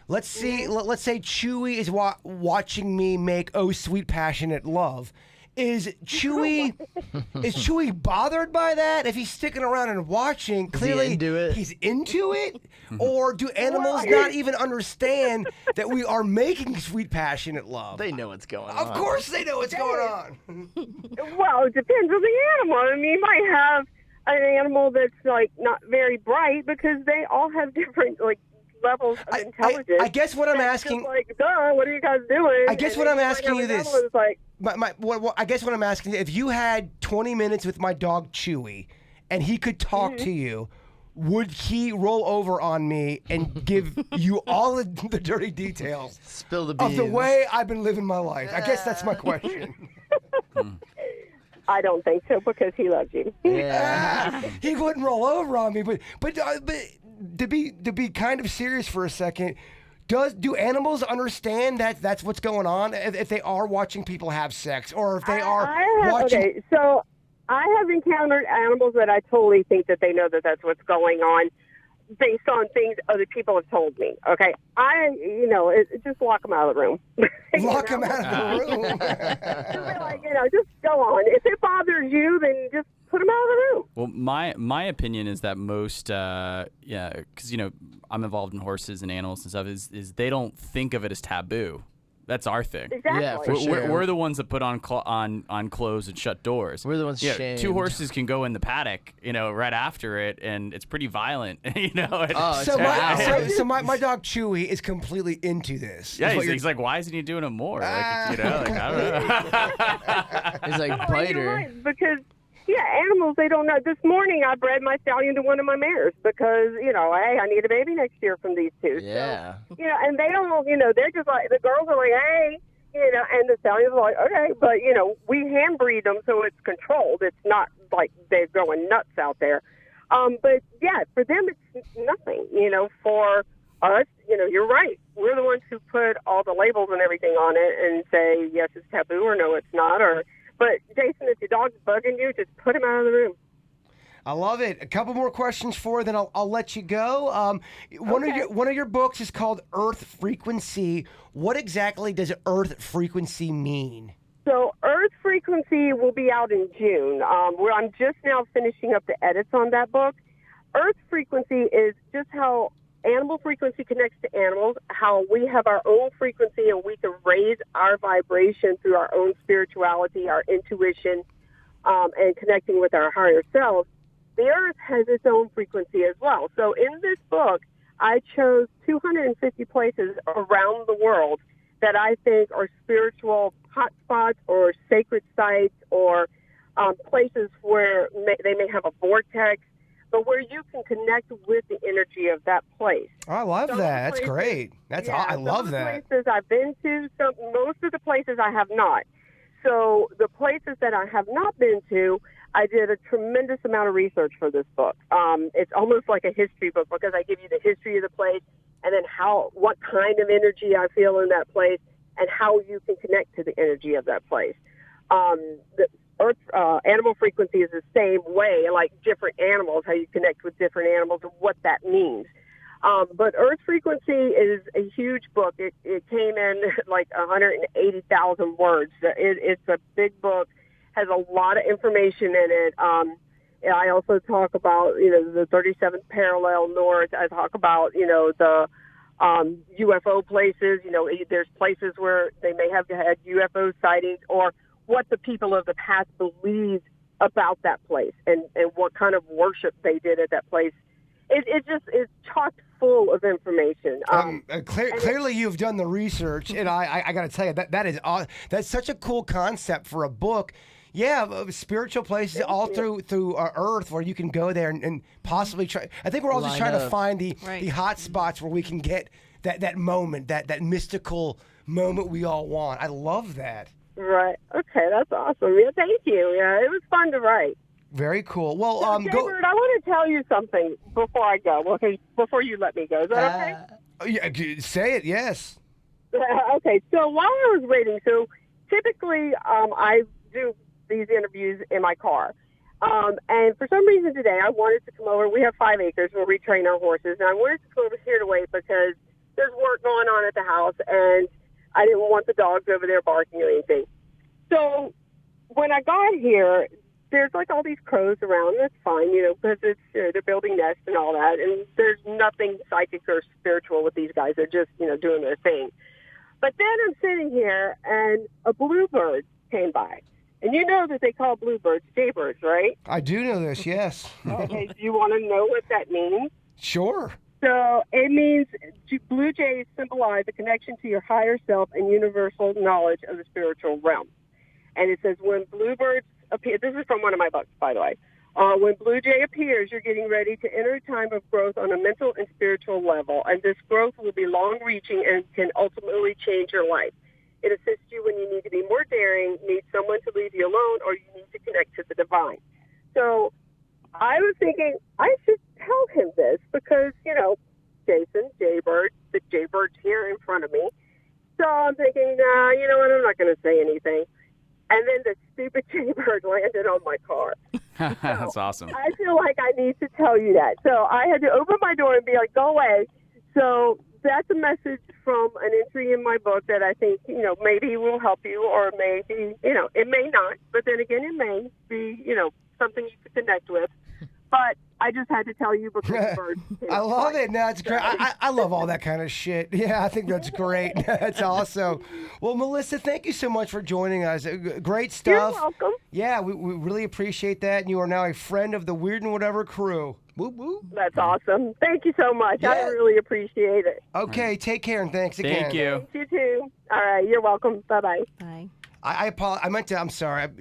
Speaker 2: Let's say Chewy is watching me make "Oh Sweet Passionate Love." Is Chewy bothered by that? If he's sticking around and watching, clearly he's into it. Or do animals not even understand that we are making sweet passionate love?
Speaker 3: They know what's going on.
Speaker 2: Of course they know what's going on.
Speaker 9: Well, it depends on the animal. I mean, you might have an animal that's like not very bright because they all have different like levels of intelligence.
Speaker 2: I guess what I'm asking,
Speaker 9: like, duh, what are you guys doing?
Speaker 2: I guess
Speaker 9: And
Speaker 2: what I'm
Speaker 9: then you
Speaker 2: asking
Speaker 9: might
Speaker 2: you
Speaker 9: have
Speaker 2: this.
Speaker 9: another one that's like,
Speaker 2: I guess what I'm asking, if you had 20 minutes with my dog Chewy, and he could talk to you, would he roll over on me and give you all the dirty details
Speaker 3: Spill the beans.
Speaker 2: of the way I've been living my life? I guess that's my question.
Speaker 9: I don't think so because he loves you.
Speaker 3: Yeah.
Speaker 2: He wouldn't roll over on me, but to be kind of serious for a second, do animals understand that that's what's going on if they are watching people have sex, or if they are watching?
Speaker 9: Okay, so I have encountered animals that I totally think that they know that that's what's going on based on things other people have told me. Okay, just lock them out of the room.
Speaker 2: Lock them out of the room.
Speaker 9: Just go on. If it bothers you, then just put them out of the room.
Speaker 4: Well, my opinion is that most, because I'm involved in horses and animals and stuff, is they don't think of it as taboo. That's our thing.
Speaker 9: Exactly.
Speaker 3: Yeah, for sure.
Speaker 4: We're the ones that put on clothes and shut doors.
Speaker 3: We're the ones shamed.
Speaker 4: Two horses can go in the paddock, right after it, and it's pretty violent,
Speaker 2: So my dog Chewy is completely into this.
Speaker 4: Yeah, he's like, why isn't he doing it more? I don't know.
Speaker 3: He's like,
Speaker 9: No,
Speaker 3: bite
Speaker 9: you're
Speaker 3: her.
Speaker 9: right, because animals, they don't know. This morning I bred my stallion to one of my mares because, hey, I need a baby next year from these two.
Speaker 3: Yeah.
Speaker 9: So, and they don't, they're just like, the girls are like, hey, and the stallions are like, okay, but, we hand breed them so it's controlled. It's not like they're going nuts out there. But yeah, for them, it's nothing, for us, you're right. We're the ones who put all the labels and everything on it and say, yes, it's taboo or no, it's not, But, Jason, if your dog's bugging you, just put him out of the room.
Speaker 2: I love it. A couple more questions for you, then I'll let you go. One of your books is called Earth Frequency. What exactly does Earth Frequency mean?
Speaker 9: So Earth Frequency will be out in June. Where I'm just now finishing up the edits on that book. Earth Frequency is just how animal frequency connects to animals, how we have our own frequency and we can raise our vibration through our own spirituality, our intuition, and connecting with our higher self. The Earth has its own frequency as well. So in this book, I chose 250 places around the world that I think are spiritual hotspots or sacred sites or places where they may have a vortex, but where you can connect with the energy of that place.
Speaker 2: Oh, I love that. That's great. I love that.
Speaker 9: Some of the places I've been to, most of the places I have not. So the places that I have not been to, I did a tremendous amount of research for this book. It's almost like a history book because I give you the history of the place and then what kind of energy I feel in that place and how you can connect to the energy of that place. The Earth animal frequency is the same way, like different animals, how you connect with different animals and what that means. But Earth Frequency is a huge book. It came in like 180,000 words. It's a big book, has a lot of information in it. I also talk about, the 37th parallel north. I talk about, the UFO places. There's places where they may have had UFO sightings or what the people of the past believed about that place and what kind of worship they did at that place. It's chock full of information.
Speaker 2: Clearly, you've done the research, and I got to tell you that's such a cool concept for a book. Yeah, spiritual places all through Earth where you can go there and possibly try. I think we're all just trying to find the hot spots where we can get that moment, that mystical moment we all want. I love that.
Speaker 9: Right. Okay, that's awesome. Yeah, thank you. Yeah, it was fun to write.
Speaker 2: Very cool. Well,
Speaker 9: So,
Speaker 2: go.
Speaker 9: Jaybird, I want to tell you something before I go. Okay, before you let me go. Is that okay?
Speaker 2: Yeah, say it. Yes.
Speaker 9: Okay, so while I was waiting, so typically I do these interviews in my car. And for some reason today, I wanted to come over. We have 5 acres where we train our horses, and I wanted to come over here to wait because there's work going on at the house, and I didn't want the dogs over there barking or anything. So when I got here, there's like all these crows around. That's fine, because it's they're building nests and all that, and there's nothing psychic or spiritual with these guys. They're just doing their thing. But then I'm sitting here, and a bluebird came by. And you know that they call bluebirds jaybirds, right?
Speaker 2: I do know this, yes.
Speaker 9: Okay, do you want to know what that means?
Speaker 2: Sure.
Speaker 9: So it means blue jays symbolize a connection to your higher self and universal knowledge of the spiritual realm. And it says when bluebirds appear, this is from one of my books, by the way. When blue jay appears, you're getting ready to enter a time of growth on a mental and spiritual level. And this growth will be long-reaching and can ultimately change your life. It assists you when you need to be more daring, need someone to leave you alone, or you need to connect to the divine. So I was thinking I should tell him this because, Jason, Jaybird, the Jaybird's here in front of me. So I'm thinking, nah, you know what, I'm not going to say anything. And then the stupid Jaybird landed on my car.
Speaker 4: That's awesome.
Speaker 9: I feel like I need to tell you that. So I had to open my door and be like, go away. So that's a message from an entry in my book that I think, maybe will help you, or maybe, it may not. But then again, it may be, something you could connect with. But I just had to tell you because the birds.
Speaker 2: I love it. No, it's great. I love all that kind of shit. Yeah, I think that's great. That's awesome. Well, Melissa, thank you so much for joining us. Great stuff.
Speaker 9: You're welcome.
Speaker 2: Yeah, we really appreciate that. And you are now a friend of the Weird and Whatever crew. Whoop, whoop.
Speaker 9: That's awesome. Thank you so much.
Speaker 2: Yeah.
Speaker 9: I really appreciate it.
Speaker 2: Okay, take care and thanks again.
Speaker 4: Thank you.
Speaker 9: You too. All right, you're welcome. Bye-bye.
Speaker 5: Bye.
Speaker 2: I apologize. I'm sorry. I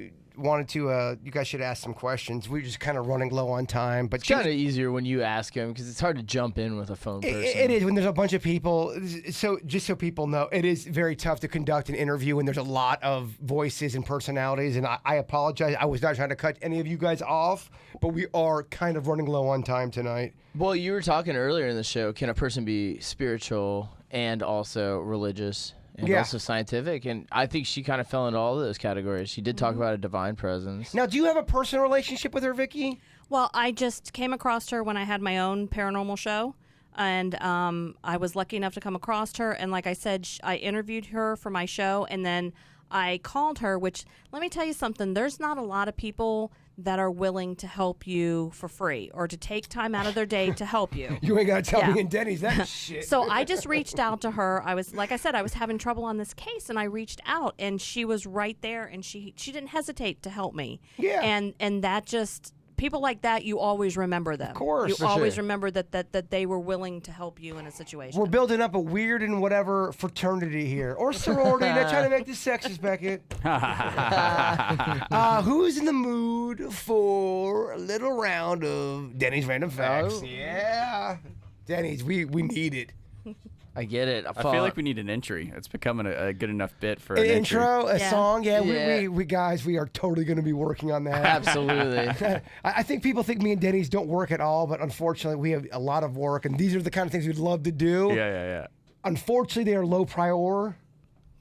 Speaker 2: wanted to, you guys should ask some questions. We're just kind of running low on time. But
Speaker 3: It's kind of easier when you ask him because it's hard to jump in with a phone person.
Speaker 2: It is when there's a bunch of people. So just so people know, it is very tough to conduct an interview when there's a lot of voices and personalities. And I apologize. I was not trying to cut any of you guys off, but we are kind of running low on time tonight.
Speaker 3: Well, you were talking earlier in the show, can a person be spiritual and also religious and also scientific? And I think she kind of fell into all of those categories. She did talk about a divine presence.
Speaker 2: Now, do you have a personal relationship with her, Vicky?
Speaker 5: Well, I just came across her when I had my own paranormal show, and I was lucky enough to come across her. And like I said, I interviewed her for my show, and then I called her, which, let me tell you something, there's not a lot of people that are willing to help you for free or to take time out of their day to help you.
Speaker 2: You ain't got to tell me and Denny's that shit.
Speaker 5: So I just reached out to her. I was, like I said, I was having trouble on this case, and I reached out, and she was right there, and she didn't hesitate to help me.
Speaker 2: Yeah.
Speaker 5: And that just, people like that, you always remember them.
Speaker 2: Of course.
Speaker 5: You
Speaker 2: For
Speaker 5: always
Speaker 2: sure.
Speaker 5: remember that they were willing to help you in a situation.
Speaker 2: We're building up a weird and whatever fraternity here. Or sorority. Not trying to make this sexist, Beckett. Who's in the mood for a little round of Denny's Random Facts?
Speaker 3: Oh.
Speaker 2: Yeah. Denny's, we need it.
Speaker 3: I get it.
Speaker 4: I feel like we need an entry. It's becoming a good enough bit for an
Speaker 2: An
Speaker 4: entry.
Speaker 2: intro, a
Speaker 5: Yeah.
Speaker 2: song. Yeah,
Speaker 3: Yeah.
Speaker 2: we guys, we are totally going to be working on that.
Speaker 3: Absolutely.
Speaker 2: I think people think me and Denny's don't work at all, but unfortunately, we have a lot of work, and these are the kind of things we'd love to do.
Speaker 4: Yeah.
Speaker 2: Unfortunately, they are low prior.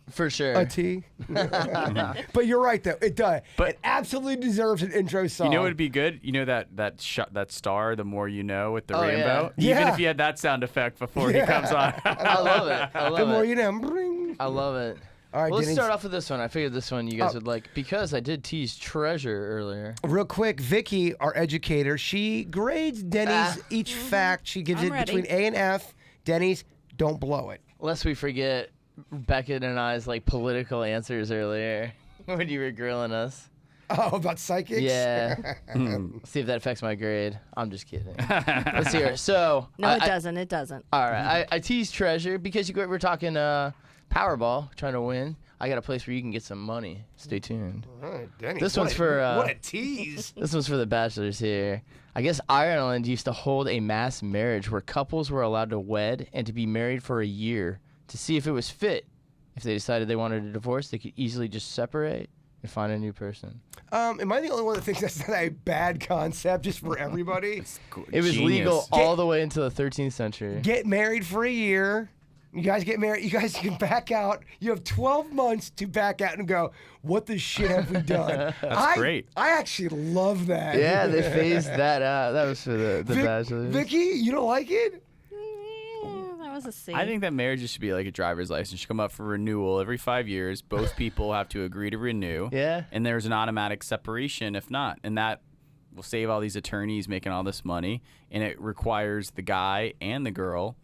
Speaker 3: For sure.
Speaker 2: A T. But you're right, though. It does.
Speaker 4: But-
Speaker 2: it absolutely deserves an intro song.
Speaker 4: You know what would be good? You know that star, the more you know, with the
Speaker 3: Oh,
Speaker 4: rainbow?
Speaker 2: yeah.
Speaker 4: Even
Speaker 2: Yeah.
Speaker 4: if you had that sound effect before he comes on.
Speaker 3: I love it. I
Speaker 2: The
Speaker 3: love
Speaker 2: more
Speaker 3: it.
Speaker 2: you know. Bring.
Speaker 3: I love it.
Speaker 2: All right,
Speaker 3: Well, let's
Speaker 2: Denny's.
Speaker 3: start off with this one. I figured this one you guys would like because I did tease treasure earlier.
Speaker 2: Real quick, Vicky, our educator, she grades Denny's each fact. She gives
Speaker 5: I'm
Speaker 2: it
Speaker 5: ready.
Speaker 2: between A and F. Denny's, don't blow it.
Speaker 3: Lest we forget Beckett and I's like political answers earlier when you were grilling us.
Speaker 2: Oh, about psychics?
Speaker 3: Yeah. See if that affects my grade. I'm just kidding. Let's hear it. So
Speaker 5: no,
Speaker 3: I-
Speaker 5: it doesn't. It doesn't.
Speaker 3: All right, I teased treasure because we're talking Powerball, trying to win. I got a place where you can get some money. Stay tuned.
Speaker 2: All right, Denny's.
Speaker 3: This
Speaker 2: what
Speaker 3: one's
Speaker 2: a-
Speaker 3: for,
Speaker 2: what a tease.
Speaker 3: This one's for the bachelors here. I guess Ireland used to hold a mass marriage where couples were allowed to wed and to be married for a year to see if it was fit if they decided they wanted a divorce, they could easily just separate and find a new person.
Speaker 2: Am I the only one that thinks that's not a bad concept just for everybody?
Speaker 3: It was
Speaker 4: Genius.
Speaker 3: legal all the way into the 13th century.
Speaker 2: Get married for a year. You guys get married. You guys can back out. You have 12 months to back out and go, what the shit have we done?
Speaker 4: That's great.
Speaker 2: I actually love that.
Speaker 3: Yeah, they phased that out. That was for the bachelors.
Speaker 2: Vicky, you don't like it?
Speaker 5: That was a C.
Speaker 4: I think that marriages should be like a driver's license. You should come up for renewal every 5 years. Both people have to agree to renew.
Speaker 3: Yeah.
Speaker 4: And there's an automatic separation if not. And that will save all these attorneys making all this money. And it requires the guy and the girl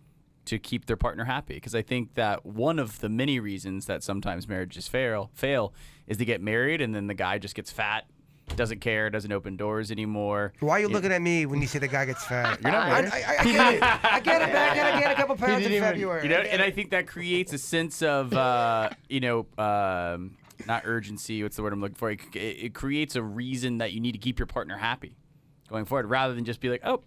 Speaker 4: to keep their partner happy. Because I think that one of the many reasons that sometimes marriages fail is they get married and then the guy just gets fat, doesn't care, doesn't open doors anymore.
Speaker 2: Why are you looking at me when you say the guy gets fat?
Speaker 4: You're not married.
Speaker 2: I get it. I get it back. I get a couple pounds in February.
Speaker 4: You know, and I think that creates a sense of, not urgency. What's the word I'm looking for? It creates a reason that you need to keep your partner happy going forward, rather than just be like, oh,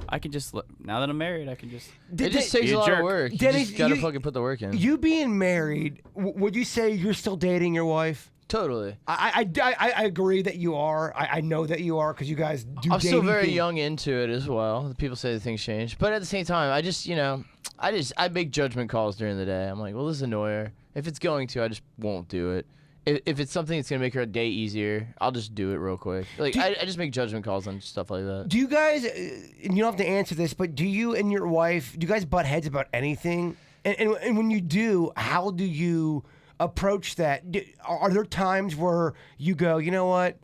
Speaker 4: I can just now that I'm married, I can just.
Speaker 3: It just takes a lot of work. You
Speaker 2: Dennis,
Speaker 3: just gotta fucking put the work in.
Speaker 2: You being married, would you say you're still dating your wife?
Speaker 3: Totally.
Speaker 2: I agree that you are. I know that you are because you guys do.
Speaker 3: I'm still
Speaker 2: dating
Speaker 3: very
Speaker 2: things.
Speaker 3: young into it as well. People say that things change, but at the same time, I make judgment calls during the day. I'm like, well, this annoy her. If it's going to, I just won't do it. If it's something that's gonna make her day easier, I'll just do it real quick. Like I just make judgment calls on stuff like that.
Speaker 2: Do you guys? And you don't have to answer this, but do you and your wife? Do you guys butt heads about anything? And when you do, how do you approach that? Are there times where you go, you know what?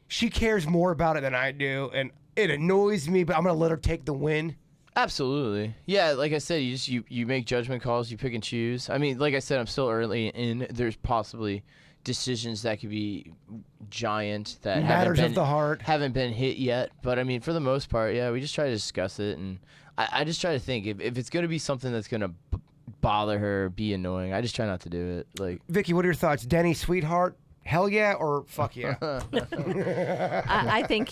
Speaker 2: She cares more about it than I do, and it annoys me, but I'm gonna let her take the win.
Speaker 3: Absolutely. Yeah, like I said, you make judgment calls, you pick and choose. I mean, like I said, I'm still early in. There's possibly decisions that could be giant that
Speaker 2: Matters of the heart
Speaker 3: haven't been hit yet. But I mean, for the most part, yeah, we just try to discuss it, and I just try to think if it's going to be something that's going to bother her, be annoying, I just try not to do it. Like,
Speaker 2: Vicky, what are your thoughts? Denny, sweetheart, hell yeah or fuck yeah?
Speaker 5: I think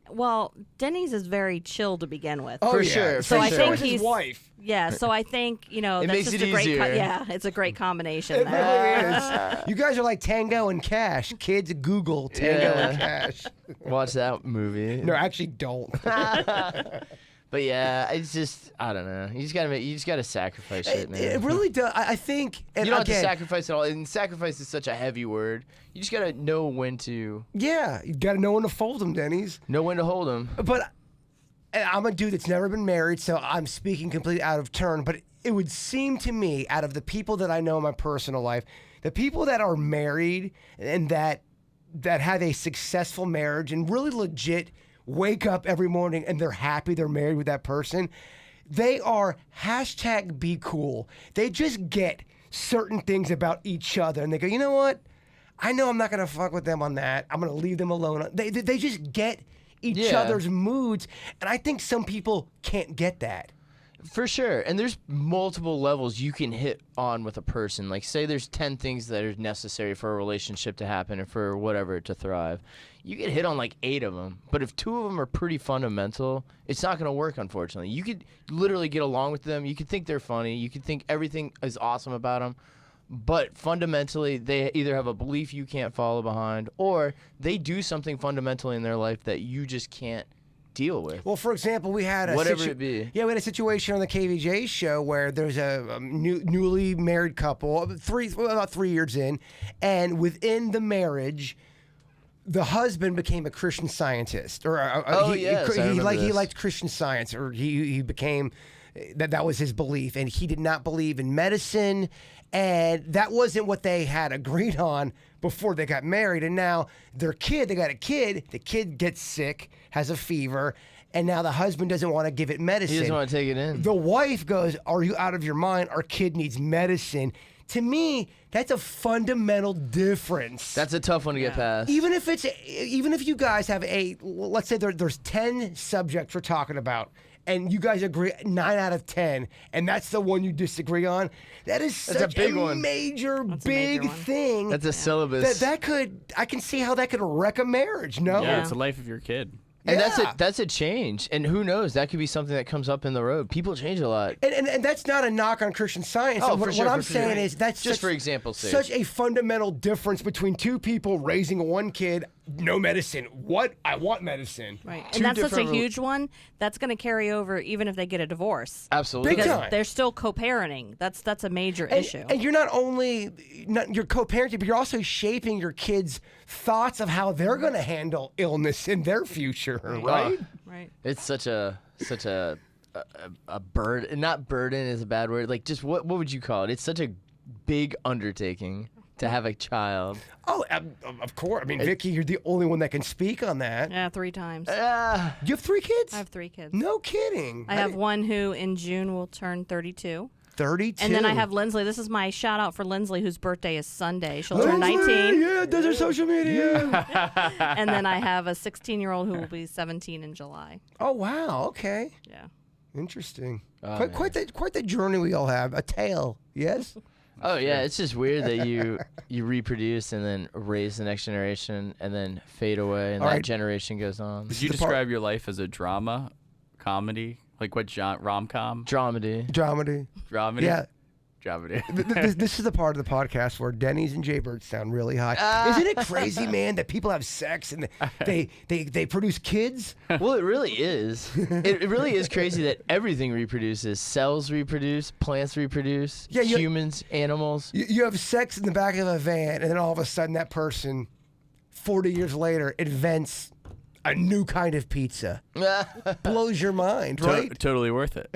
Speaker 5: well, Denny's is very chill to begin with.
Speaker 2: Oh,
Speaker 3: for
Speaker 2: yeah.
Speaker 3: sure.
Speaker 5: So I think
Speaker 2: is his wife.
Speaker 5: Yeah, so I think, that's
Speaker 3: makes
Speaker 5: just
Speaker 3: it
Speaker 5: a great
Speaker 3: easier.
Speaker 5: it's a great combination
Speaker 2: It
Speaker 5: there.
Speaker 2: really is. You guys are like Tango and Cash. Kids, Google Tango and Cash.
Speaker 3: watch that movie.
Speaker 2: No, actually don't.
Speaker 3: But yeah, it's just, I don't know. You just gotta sacrifice shit, man.
Speaker 2: It really does. I think. And
Speaker 3: You don't have to
Speaker 2: again,
Speaker 3: sacrifice it all. And sacrifice is such a heavy word. You just gotta know when to
Speaker 2: Yeah, you got to know when to fold them, Denny's.
Speaker 3: hold them.
Speaker 2: But I'm a dude that's never been married, so I'm speaking completely out of turn. But it would seem to me, out of the people that I know in my personal life, the people that are married and that have a successful marriage and really legit wake up every morning and they're happy they're married with that person, they are #be cool. They just get certain things about each other and they go, you know what? I know I'm not going to fuck with them on that. I'm going to leave them alone. They just get each other's moods. And I think some people can't get that.
Speaker 3: For sure. And there's multiple levels you can hit on with a person. Like, say there's 10 things that are necessary for a relationship to happen and for whatever to thrive. You get hit on like 8 of them. But if 2 of them are pretty fundamental, it's not going to work, unfortunately. You could literally get along with them. You could think they're funny. You could think everything is awesome about them. But fundamentally, they either have a belief you can't follow behind, or they do something fundamentally in their life that you just can't deal with.
Speaker 2: Well, for example, we had
Speaker 3: whatever it be.
Speaker 2: Yeah, we had a situation on the KVJ show where there's a newly married couple, about 3 years in, and within the marriage, the husband became a Christian Scientist, or he liked Christian Science, or he became that was his belief, and he did not believe in medicine. And that wasn't what they had agreed on before they got married. And now they got a kid. The kid gets sick, has a fever, and now the husband doesn't want to give it medicine.
Speaker 3: He doesn't want to take it in.
Speaker 2: The wife goes, are you out of your mind? Our kid needs medicine. To me, that's a fundamental difference.
Speaker 3: That's a tough one to get past.
Speaker 2: Even if you guys have let's say there's 10 subjects we're talking about, and you guys agree 9 out of 10, and that's the one you disagree on. That's such
Speaker 3: a big one.
Speaker 2: Major
Speaker 5: one.
Speaker 2: thing.
Speaker 3: That's a syllabus.
Speaker 2: I can see how that could wreck a marriage. No.
Speaker 4: Yeah, it's the life of your kid.
Speaker 3: And
Speaker 2: Yeah.
Speaker 3: that's a change. And who knows? That could be something that comes up in the road. People change a lot.
Speaker 2: And that's not a knock on Christian Science.
Speaker 3: Oh,
Speaker 2: what,
Speaker 3: for sure,
Speaker 2: what I'm
Speaker 3: for sure.
Speaker 2: saying is that's
Speaker 3: Just
Speaker 2: such,
Speaker 3: for example's sake.
Speaker 2: such a fundamental difference between two people raising one kid, no medicine. What? I want medicine.
Speaker 5: Right.
Speaker 3: Two
Speaker 5: And that's such a
Speaker 3: different
Speaker 5: huge one. That's going to carry over even if they get a divorce.
Speaker 3: Absolutely.
Speaker 2: Big
Speaker 5: Because
Speaker 2: time.
Speaker 5: they're still co-parenting. That's a major issue.
Speaker 2: And you're not only you're co-parenting, but you're also shaping your kids' thoughts of how they're going to handle illness in their future, right?
Speaker 5: Right.
Speaker 3: It's such a burden. Not burden is a bad word. Like, just what would you call it? It's such a big undertaking to have a child.
Speaker 2: Oh, of course. I mean, Vicky, you're the only one that can speak on that.
Speaker 5: Yeah, 3 times.
Speaker 2: You have 3 kids?
Speaker 5: I have 3 kids.
Speaker 2: No kidding.
Speaker 5: I have one who in June will turn 32.
Speaker 2: 32.
Speaker 5: And then I have Lindsley. This is my shout out for Lindsley, whose birthday is Sunday. She'll turn
Speaker 2: Lindsay,
Speaker 5: 19.
Speaker 2: Yeah, does her social media.
Speaker 5: And then I have a 16-year-old who will be 17 in July.
Speaker 2: Oh, wow. Okay.
Speaker 5: Yeah.
Speaker 2: Interesting.
Speaker 3: Oh,
Speaker 2: quite the journey we all have. A tale. Yes?
Speaker 3: Oh yeah, it's just weird that you reproduce and then raise the next generation and then fade away and
Speaker 2: All
Speaker 3: that
Speaker 2: right.
Speaker 3: generation goes on.
Speaker 4: Did you
Speaker 2: the part-
Speaker 4: describe your life as a drama, comedy, like what rom-com,
Speaker 3: Dramedy.
Speaker 2: Dramedy.
Speaker 4: dramedy?
Speaker 2: Yeah.
Speaker 4: Dramedy.
Speaker 2: This is the part of the podcast where Denny's and Jaybird sound really high. Isn't it crazy, man, that people have sex and they produce kids?
Speaker 3: Well, it really is. It really is crazy that everything reproduces. Cells reproduce, plants reproduce,
Speaker 2: Yeah,
Speaker 3: humans, animals.
Speaker 2: You have sex in the back of a van, and then all of a sudden that person, 40 years later, invents a new kind of pizza. Blows your mind, right?
Speaker 4: Totally worth it.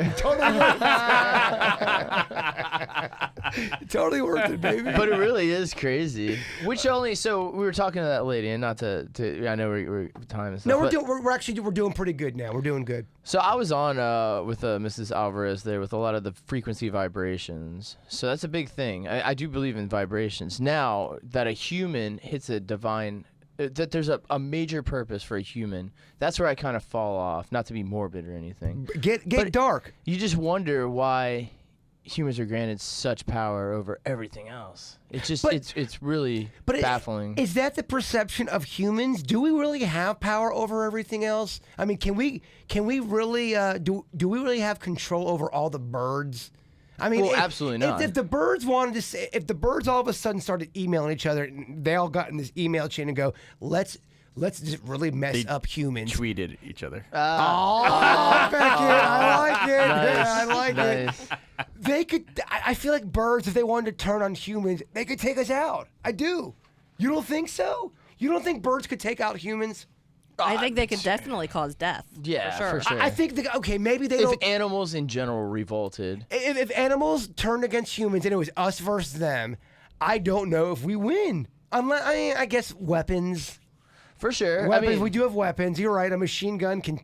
Speaker 2: Totally worth it, baby.
Speaker 3: But it really is crazy. Which only, so we were talking to that lady, and not to I know we're time and stuff.
Speaker 2: No,
Speaker 3: but-
Speaker 2: we're doing pretty good now. We're doing good.
Speaker 3: So I was on with Mrs. Alvarez there with a lot of the frequency vibrations. So that's a big thing. I do believe in vibrations. Now that a human hits a divine, that there's a major purpose for a human, that's where I kind of fall off. Not to be morbid or anything.
Speaker 2: Get
Speaker 3: But
Speaker 2: dark.
Speaker 3: You just wonder why humans are granted such power over everything else. It's just
Speaker 2: But-
Speaker 3: it's really
Speaker 2: But
Speaker 3: baffling.
Speaker 2: Is that the perception of humans? Do we really have power over everything else? I mean, can we really do we really have control over all the birds? I mean,
Speaker 3: Well, absolutely not.
Speaker 2: If the birds wanted to say, if the birds all of a sudden started emailing each other, and they all got in this email chain and go, let's just really mess up humans.
Speaker 4: Tweeted each other.
Speaker 2: Oh, Becky, I like it.
Speaker 3: Nice.
Speaker 2: I like it.
Speaker 3: Nice.
Speaker 2: They could. I feel like birds, if they wanted to turn on humans, they could take us out. I do. You don't think so? You don't think birds could take out humans?
Speaker 5: I think they could definitely cause death.
Speaker 3: Yeah,
Speaker 5: for sure.
Speaker 3: sure.
Speaker 2: I think okay, maybe they
Speaker 3: If
Speaker 2: don't.
Speaker 3: animals in general revolted,
Speaker 2: If animals turned against humans and it was us versus them, I don't know if we win. Unless I guess weapons.
Speaker 3: for sure.
Speaker 2: Weapons.
Speaker 3: I mean,
Speaker 2: We do have weapons. You're right. A machine gun can.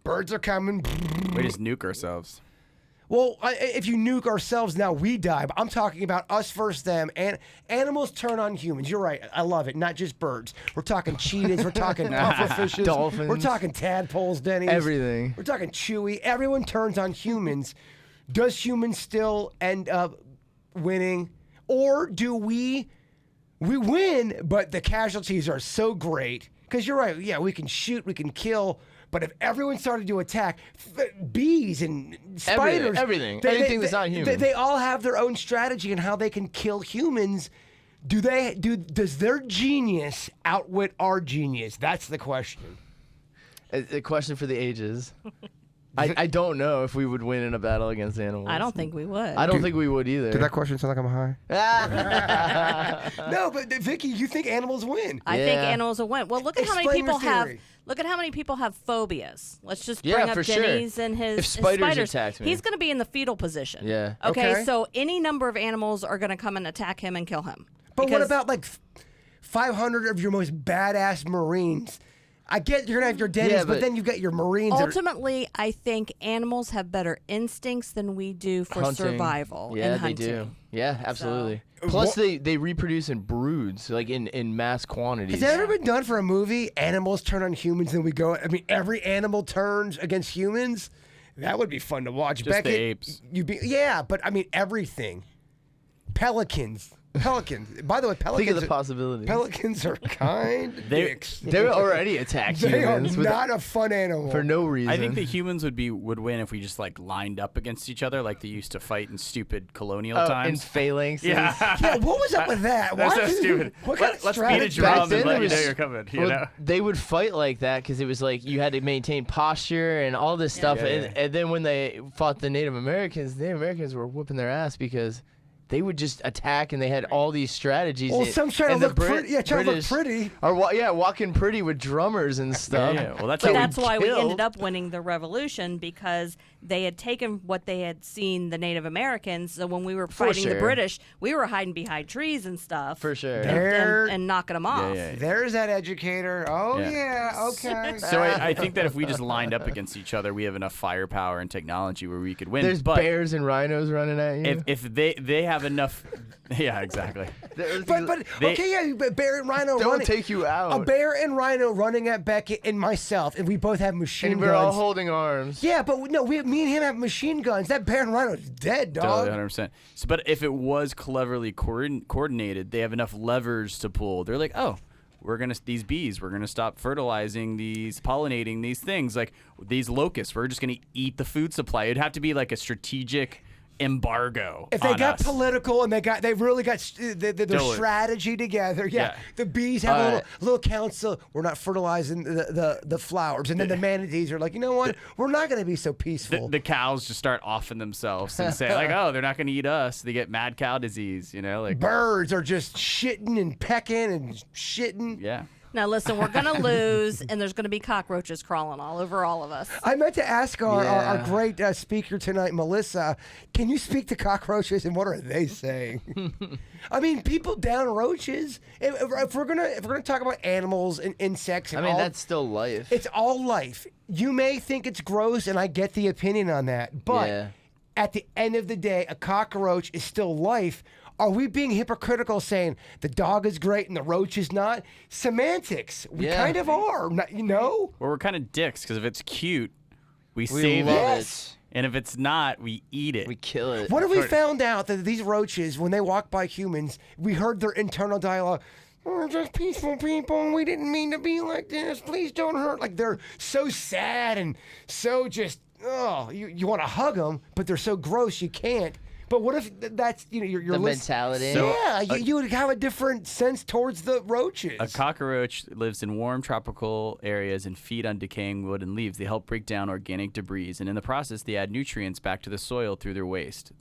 Speaker 2: Birds are coming.
Speaker 4: We just nuke ourselves.
Speaker 2: Well, if you nuke ourselves now, we die. But I'm talking about us versus them. And animals turn on humans. You're right. I love it. Not just birds. We're talking cheetahs. We're talking pufferfishes.
Speaker 3: Dolphins.
Speaker 2: We're talking tadpoles, Denny's.
Speaker 3: everything.
Speaker 2: We're talking Chewy. Everyone turns on humans. Does humans still end up winning? Or do we win, but the casualties are so great? Because you're right. Yeah, we can shoot. We can kill. But if everyone started to attack bees and spiders,
Speaker 3: everything. Anything that's not human.
Speaker 2: they all have their own strategy on how they can kill humans. Does their genius outwit our genius? That's the question.
Speaker 3: A question for the ages. I don't know if we would win in a battle against animals.
Speaker 5: I don't think we would.
Speaker 3: I don't think we would either.
Speaker 2: Did that question sound like I'm high? No, but Vicky, you think animals win?
Speaker 5: I think
Speaker 3: Yeah.
Speaker 5: animals will win. Well, look at how many
Speaker 2: Explain your
Speaker 5: people have.
Speaker 2: theory.
Speaker 5: Look at how many people have phobias. Let's just
Speaker 3: Yeah,
Speaker 5: bring up
Speaker 3: for sure.
Speaker 5: Denny's and his,
Speaker 3: If
Speaker 5: his
Speaker 3: spiders attacked me.
Speaker 5: He's going to be in the fetal position.
Speaker 3: Yeah.
Speaker 2: Okay.
Speaker 5: So any number of animals are going to come and attack him and kill him.
Speaker 2: But what
Speaker 5: Because-
Speaker 2: about like 500 of your most badass Marines? I get you're gonna have your Denny's,
Speaker 3: Yeah,
Speaker 2: but
Speaker 3: but-
Speaker 2: then you've got your Marines. that are-
Speaker 5: Ultimately, I think animals have better instincts than we do for
Speaker 3: Hunting.
Speaker 5: survival
Speaker 3: Yeah,
Speaker 5: and
Speaker 3: they
Speaker 5: hunting.
Speaker 3: do. Yeah, absolutely. Plus, they reproduce in broods, like in mass quantities.
Speaker 2: Has that ever been done for a movie? Animals turn on humans, and we go. I mean, every animal turns against humans. That would be fun to watch.
Speaker 4: Just the
Speaker 2: Beckett,
Speaker 4: apes.
Speaker 2: But I mean everything. Pelicans. Pelicans. By the way,
Speaker 3: Think
Speaker 2: pelicans.
Speaker 3: of the possibilities.
Speaker 2: Pelicans are kind dicks.
Speaker 3: They already attack
Speaker 2: They are
Speaker 3: humans
Speaker 2: not a fun animal.
Speaker 3: for no reason.
Speaker 4: I think the humans would win if we just like lined up against each other like they used to fight in stupid colonial
Speaker 3: in
Speaker 4: times.
Speaker 3: phalanxes.
Speaker 4: Yeah.
Speaker 2: Yeah, what was up with that?
Speaker 4: That's
Speaker 2: Why-
Speaker 4: so stupid.
Speaker 2: What kind of
Speaker 4: Let's beat a
Speaker 2: strategy?
Speaker 3: Back
Speaker 4: drum
Speaker 3: then
Speaker 4: and let
Speaker 3: there
Speaker 4: you know
Speaker 3: was-
Speaker 4: you're coming. You
Speaker 3: Well,
Speaker 4: know?
Speaker 3: they would fight like that because it was like you had to maintain posture and all this stuff.
Speaker 4: Yeah, yeah.
Speaker 3: And then when they fought the Native Americans were whooping their ass because they would just attack and they had all these strategies.
Speaker 2: Well, some trying to
Speaker 3: and the
Speaker 2: look pretty. Yeah, trying to look
Speaker 3: British
Speaker 2: pretty.
Speaker 3: Are walking pretty with drummers and stuff.
Speaker 4: Yeah. Well, that's
Speaker 5: But
Speaker 4: how
Speaker 5: that's why we
Speaker 3: killed.
Speaker 5: ended up winning the revolution because they had taken what they had seen the Native Americans. So when we were fighting the
Speaker 3: sure.
Speaker 5: British, we were hiding behind trees and stuff.
Speaker 3: For sure.
Speaker 5: And knocking them off.
Speaker 4: Yeah.
Speaker 2: There's that educator. Oh,
Speaker 4: Yeah.
Speaker 2: yeah, okay.
Speaker 4: So I think that if we just lined up against each other, we have enough firepower and technology where we could win.
Speaker 3: There's
Speaker 4: but
Speaker 3: bears and rhinos running at you.
Speaker 4: if they have enough, yeah, exactly.
Speaker 2: But okay, yeah, but bear and rhino
Speaker 3: They'll
Speaker 2: running.
Speaker 3: take you out.
Speaker 2: A bear and rhino running at Beckett and myself, and we both have machine
Speaker 3: and
Speaker 2: guns.
Speaker 3: we're all holding arms.
Speaker 2: Yeah, but no, me and him have machine guns. That bear and rhino's dead, dog.
Speaker 4: Totally, 100%. So, but if it was cleverly coordinated, they have enough levers to pull. They're like, oh, we're gonna stop fertilizing these, pollinating these things, like these locusts. We're just gonna eat the food supply. It'd have to be like a strategic embargo.
Speaker 2: If they
Speaker 4: on
Speaker 2: got
Speaker 4: us.
Speaker 2: political and they really got their
Speaker 4: Totally.
Speaker 2: strategy together, yeah.
Speaker 4: Yeah.
Speaker 2: The bees have a little council. We're not fertilizing the flowers, and then the manatees are like, you know what? We're not going to be so peaceful.
Speaker 4: The cows just start offing themselves and say like, oh, they're not going to eat us. They get mad cow disease, you know, like
Speaker 2: Birds are just shitting and pecking and shitting.
Speaker 4: yeah.
Speaker 5: Now, listen, we're going to lose, and there's going to be cockroaches crawling all over all of us.
Speaker 2: I meant to ask our
Speaker 3: Yeah.
Speaker 2: great speaker tonight, Melissa, can you speak to cockroaches and what are they saying? I mean, people down roaches. If we're gonna talk about animals and insects,
Speaker 3: I
Speaker 2: and
Speaker 3: mean,
Speaker 2: all,
Speaker 3: that's still life.
Speaker 2: it's all life. You may think it's gross, and I get the opinion on that, but
Speaker 3: Yeah.
Speaker 2: at the end of the day, a cockroach is still life. Are we being hypocritical saying the dog is great and the roach is not? Semantics. We
Speaker 3: Yeah.
Speaker 2: kind of are, you know?
Speaker 4: Well, we're kind of dicks because if it's cute, we
Speaker 3: We
Speaker 4: save
Speaker 3: love
Speaker 4: it.
Speaker 2: Yes.
Speaker 4: And if it's not, we eat it.
Speaker 3: We kill it.
Speaker 2: What if we found out that these roaches, when they walk by humans, we heard their internal dialogue, we're just peaceful people and we didn't mean to be like this. Please don't hurt. Like they're so sad and so just, you want to hug them, but they're so gross you can't. But what if that's, your
Speaker 3: the mentality?
Speaker 2: Yeah, you would have a different sense towards the roaches.
Speaker 4: A cockroach lives in warm tropical areas and feed on decaying wood and leaves. They help break down organic debris, and in the process, they add nutrients back to the soil through their waste.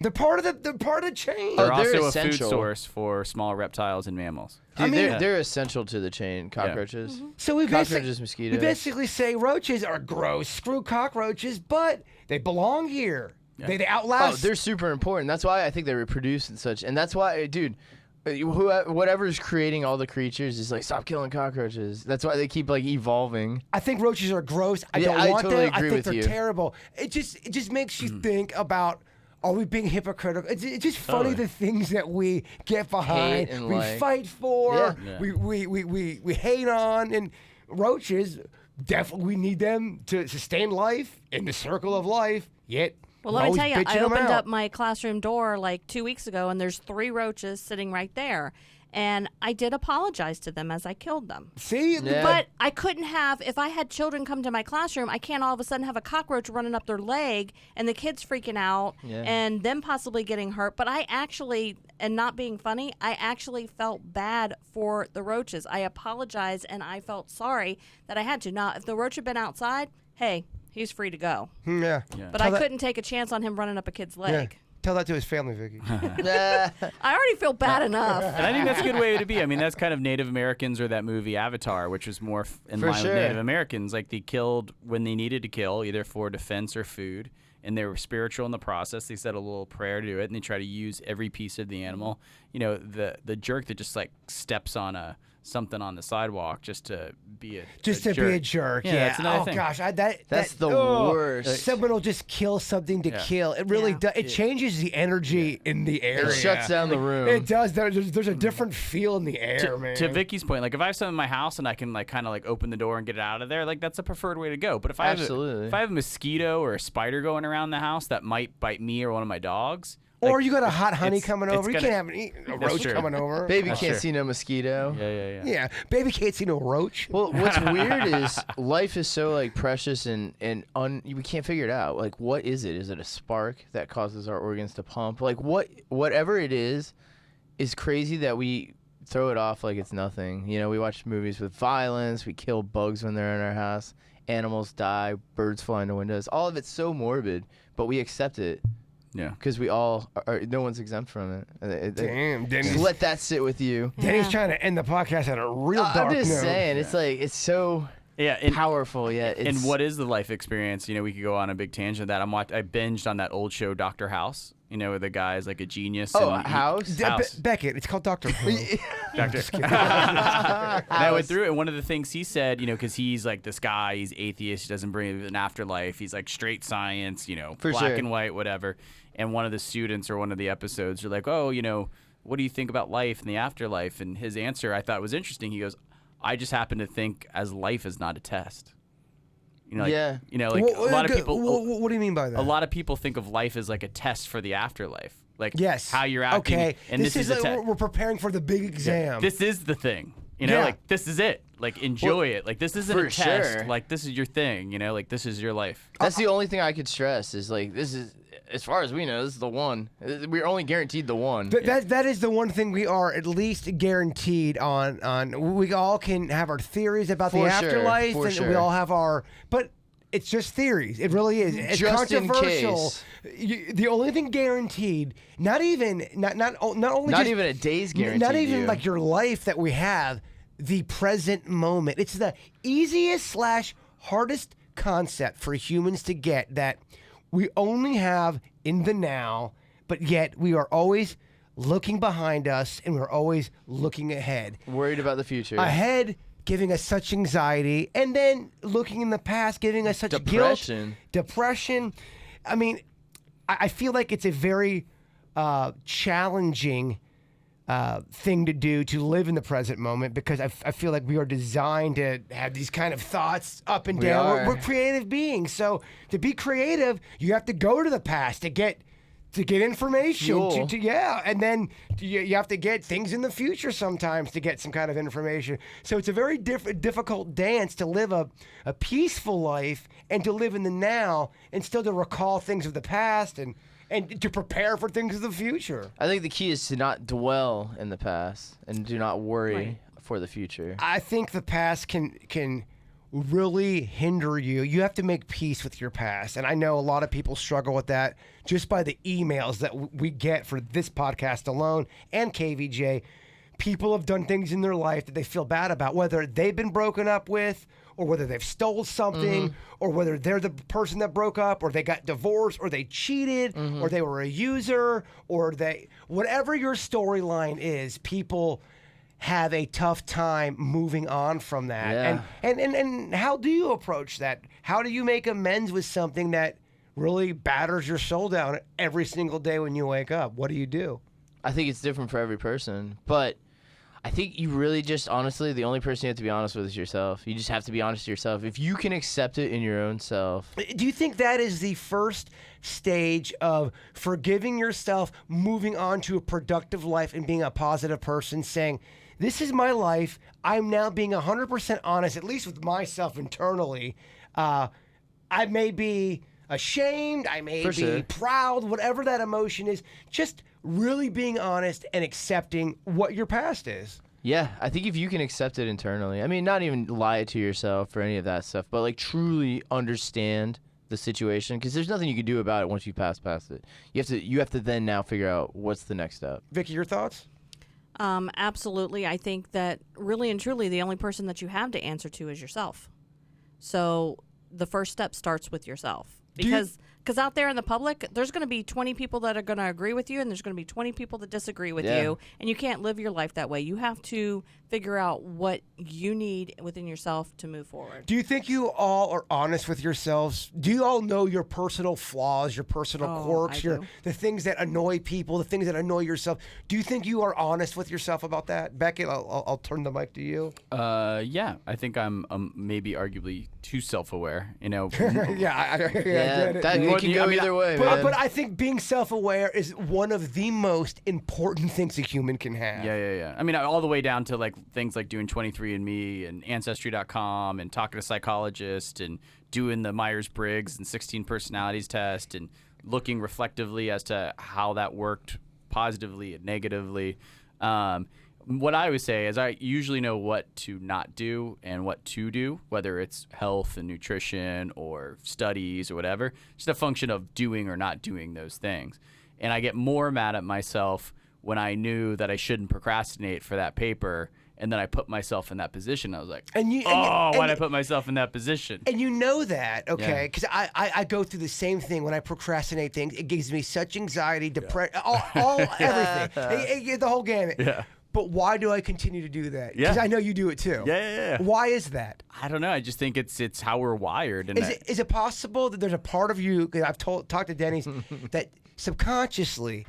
Speaker 2: They're part of the chain.
Speaker 3: Oh,
Speaker 4: They're
Speaker 3: they're
Speaker 4: also
Speaker 3: essential.
Speaker 4: a food source for small reptiles and mammals.
Speaker 3: Dude,
Speaker 2: mean-
Speaker 3: they're essential to the chain. Cockroaches.
Speaker 2: So we
Speaker 3: Cockroaches,
Speaker 2: we
Speaker 3: mosquitoes.
Speaker 2: basically say roaches are gross. Screw cockroaches, but they belong here. They
Speaker 3: Oh,
Speaker 2: outlast.
Speaker 3: they're super important. That's why I think they reproduce and such. And that's why, dude, whatever's creating all the creatures is like, stop killing cockroaches. That's why they keep like evolving.
Speaker 2: I think roaches are gross. I
Speaker 3: Yeah,
Speaker 2: don't
Speaker 3: I
Speaker 2: want
Speaker 3: totally
Speaker 2: them. I
Speaker 3: agree
Speaker 2: think
Speaker 3: with
Speaker 2: they're
Speaker 3: you.
Speaker 2: terrible. It just makes you think about. Are we being hypocritical? It's just funny
Speaker 4: Totally.
Speaker 2: the things that we get behind,
Speaker 3: and
Speaker 2: we
Speaker 3: like.
Speaker 2: fight for,
Speaker 3: Yeah.
Speaker 2: we hate on, and roaches definitely we need them to sustain life in the circle of life. Yet,
Speaker 5: Well,
Speaker 2: we're
Speaker 5: let me
Speaker 2: always
Speaker 5: tell you,
Speaker 2: bitching
Speaker 5: I
Speaker 2: them
Speaker 5: opened
Speaker 2: out.
Speaker 5: up my classroom door like 2 weeks ago, and there's 3 roaches sitting right there. And I did apologize to them as I killed them.
Speaker 2: See,
Speaker 3: Yeah.
Speaker 5: But I couldn't have, if I had children come to my classroom, I can't all of a sudden have a cockroach running up their leg and the kids freaking out
Speaker 3: Yeah.
Speaker 5: and them possibly getting hurt. But I actually, and not being funny, I actually felt bad for the roaches. I apologized and I felt sorry that I had to. Now, if the roach had been outside, hey, he's free to go.
Speaker 2: yeah.
Speaker 5: But
Speaker 2: Tell
Speaker 5: I
Speaker 2: that-
Speaker 5: couldn't take a chance on him running up a kid's
Speaker 2: Yeah.
Speaker 5: leg.
Speaker 2: Tell that to his family, Vicky.
Speaker 3: Nah.
Speaker 5: I already feel bad enough.
Speaker 4: And I think that's a good way to be. I mean, that's kind of Native Americans or that movie Avatar, which was more in
Speaker 3: For
Speaker 4: line
Speaker 3: sure.
Speaker 4: with Native Americans. Like they killed when they needed to kill, either for defense or food. And they were spiritual in the process. They said a little prayer to do it, and they try to use every piece of the animal. You know, the jerk that just like steps on something on the sidewalk just to be a
Speaker 2: Just to be a jerk.
Speaker 4: Yeah,
Speaker 2: Yeah.
Speaker 4: that's another
Speaker 2: Oh
Speaker 4: thing.
Speaker 2: gosh,
Speaker 3: That's the
Speaker 2: oh,
Speaker 3: worst.
Speaker 2: Someone will just kill something to kill. It really
Speaker 5: Yeah.
Speaker 2: does. It changes the energy in the area.
Speaker 3: It shuts down the room.
Speaker 2: It does. There's a different feel in the air, man.
Speaker 4: To Vicky's point, like if I have something in my house and I can like kind of like open the door and get it out of there, like that's a preferred way to go. But if I
Speaker 3: Absolutely.
Speaker 4: have a mosquito or a spider going around the house that might bite me or one of my dogs,
Speaker 2: Or you got a hot honey
Speaker 4: it's-
Speaker 2: coming
Speaker 4: it's
Speaker 2: over. You
Speaker 4: gonna-
Speaker 2: can't have a
Speaker 4: That's
Speaker 2: roach
Speaker 4: true.
Speaker 2: coming over.
Speaker 3: Baby
Speaker 4: That's
Speaker 3: can't
Speaker 4: true.
Speaker 3: see no mosquito.
Speaker 4: Yeah.
Speaker 2: Yeah, baby can't see no roach.
Speaker 3: Well, what's weird is life is so like precious and we can't figure it out. Like, what is it? Is it a spark that causes our organs to pump? Like, whatever it is crazy that we throw it off like it's nothing. You know, we watch movies with violence. We kill bugs when they're in our house. Animals die. Birds fly into windows. All of it's so morbid, but we accept it.
Speaker 4: Yeah.
Speaker 3: Because we all are, no one's exempt from it.
Speaker 2: Damn, Denny's.
Speaker 3: Just let that sit with you.
Speaker 2: Denny's
Speaker 5: Yeah.
Speaker 2: trying to end the podcast at a real dark
Speaker 3: I'm just
Speaker 2: note.
Speaker 3: saying, it's like, it's so
Speaker 4: Yeah. And,
Speaker 3: powerful, yet it's...
Speaker 4: and what is the life experience? You know, we could go on a big tangent. That I binged on that old show, Dr. House. You know, where the guy's like a genius.
Speaker 3: Oh,
Speaker 4: and
Speaker 3: House?
Speaker 2: Beckett, it's called Dr. Who.
Speaker 4: Doctor. And I went through it, and one of the things he said, you know, because he's like this guy, he's atheist, he doesn't believe in an afterlife, he's like straight science, you know,
Speaker 3: For
Speaker 4: black
Speaker 3: sure.
Speaker 4: and white, whatever. And one of the students or one of the episodes are like, oh, you know, what do you think about life and the afterlife? And his answer I thought was interesting. He goes, I just happen to think as life is not a test. You know, like,
Speaker 3: Yeah.
Speaker 4: You know, like a lot of people.
Speaker 2: What do you mean by that?
Speaker 4: A lot of people think of life as like a test for the afterlife, like
Speaker 2: Yes.
Speaker 4: how you're acting.
Speaker 2: Okay.
Speaker 4: And this, is a
Speaker 2: like
Speaker 4: test.
Speaker 2: we're preparing for the big exam.
Speaker 4: This is the thing. You know,
Speaker 2: Yeah.
Speaker 4: like this is it. Like enjoy it. Like this isn't
Speaker 3: for
Speaker 4: a test.
Speaker 3: sure.
Speaker 4: Like this is your thing. You know, like this is your life.
Speaker 3: That's the only thing I could stress is like, this is, as far as we know, this is the one. We're only guaranteed the one.
Speaker 2: That is the one thing we are at least guaranteed on. We all can have our theories about
Speaker 3: For
Speaker 2: the
Speaker 3: sure,
Speaker 2: afterlife,
Speaker 3: for
Speaker 2: and we
Speaker 3: sure.
Speaker 2: all have our. But it's just theories. It really is. It's
Speaker 3: Just in
Speaker 2: controversial.
Speaker 3: case.
Speaker 2: The only thing guaranteed, not only
Speaker 3: Not
Speaker 2: just,
Speaker 3: even a day's guaranteed.
Speaker 2: not even
Speaker 3: you.
Speaker 2: like your life that we have, the present moment. It's the easiest / hardest concept for humans to get, that we only have in the now, but yet we are always looking behind us and we're always looking ahead.
Speaker 3: Worried about the future.
Speaker 2: Ahead, giving us such anxiety, and then looking in the past, giving us such
Speaker 3: Depression.
Speaker 2: guilt, depression. I mean, I feel like it's a very challenging thing to do, to live in the present moment, because I feel like we are designed to have these kind of thoughts up and
Speaker 3: We
Speaker 2: down.
Speaker 3: are.
Speaker 2: We're creative beings, so to be creative, you have to go to the past to get information.
Speaker 3: Fuel.
Speaker 2: And then you have to get things in the future sometimes to get some kind of information. So it's a very difficult dance to live a peaceful life and to live in the now and still to recall things of the past and to prepare for things of the future.
Speaker 3: I think the key is to not dwell in the past and do not worry
Speaker 5: Right.
Speaker 3: for the future.
Speaker 2: I think the past can really hinder you. You have to make peace with your past. And I know a lot of people struggle with that just by the emails that we get for this podcast alone and KVJ. People have done things in their life that they feel bad about, whether they've been broken up with, or whether they've stole something, or whether they're the person that broke up, or they got divorced, or they cheated, or they were a user, or whatever your storyline is, people have a tough time moving on from that.
Speaker 3: Yeah.
Speaker 2: And how do you approach that? How do you make amends with something that really batters your soul down every single day when you wake up? What do you do?
Speaker 3: I think it's different for every person, but I think you really just, honestly, the only person you have to be honest with is yourself. You just have to be honest to yourself. If you can accept it in your own self.
Speaker 2: Do you think that is the first stage of forgiving yourself, moving on to a productive life and being a positive person, saying, this is my life. I'm now being 100% honest, at least with myself internally. I may be ashamed. I may
Speaker 3: For
Speaker 2: be
Speaker 3: sure.
Speaker 2: proud, whatever that emotion is. Just really being honest and accepting what your past is.
Speaker 3: Yeah, I think if you can accept it internally, I mean, not even lie to yourself or any of that stuff, but like truly understand the situation, because there's nothing you can do about it once you pass past it. You have to then now figure out what's the next step.
Speaker 2: Vicky, your thoughts?
Speaker 5: Absolutely. I think that really and truly the only person that you have to answer to is yourself. So the first step starts with yourself. Because out there in the public, there's going to be 20 people that are going to agree with you, and there's going to be 20 people that disagree with
Speaker 3: Yeah.
Speaker 5: you, and you can't live your life that way. You have to figure out what you need within yourself to move forward.
Speaker 2: Do you think you all are honest with yourselves? Do you all know your personal flaws, your personal
Speaker 5: Oh,
Speaker 2: quirks,
Speaker 5: I do.
Speaker 2: the things that annoy people, the things that annoy yourself? Do you think you are honest with yourself about that? Beckett, I'll turn the mic to you.
Speaker 4: Yeah, I think I'm maybe arguably too self-aware. You know,
Speaker 2: Yeah, I get it.
Speaker 3: That it can go either way, man.
Speaker 2: But I think being self-aware is one of the most important things a human can have.
Speaker 4: Yeah. I mean, all the way down to like things like doing 23andMe and Ancestry.com and talking to psychologists and doing the Myers-Briggs and 16 personalities test and looking reflectively as to how that worked positively and negatively. What I would say is I usually know what to not do and what to do, whether it's health and nutrition or studies or whatever. It's just a function of doing or not doing those things. And I get more mad at myself when I knew that I shouldn't procrastinate for that paper, and then I put myself in that position. I was like, why'd I put myself in that position?
Speaker 2: And you know that, okay? Because I go through the same thing when I procrastinate things. It gives me such anxiety, depression, everything, the whole gamut.
Speaker 4: Yeah.
Speaker 2: But why do I continue to do that? Because I know you do it too.
Speaker 4: Yeah.
Speaker 2: Why is that?
Speaker 4: I don't know. I just think it's how we're wired. And
Speaker 2: Is it possible that there's a part of you, 'cause I've talked to Denny's, that subconsciously,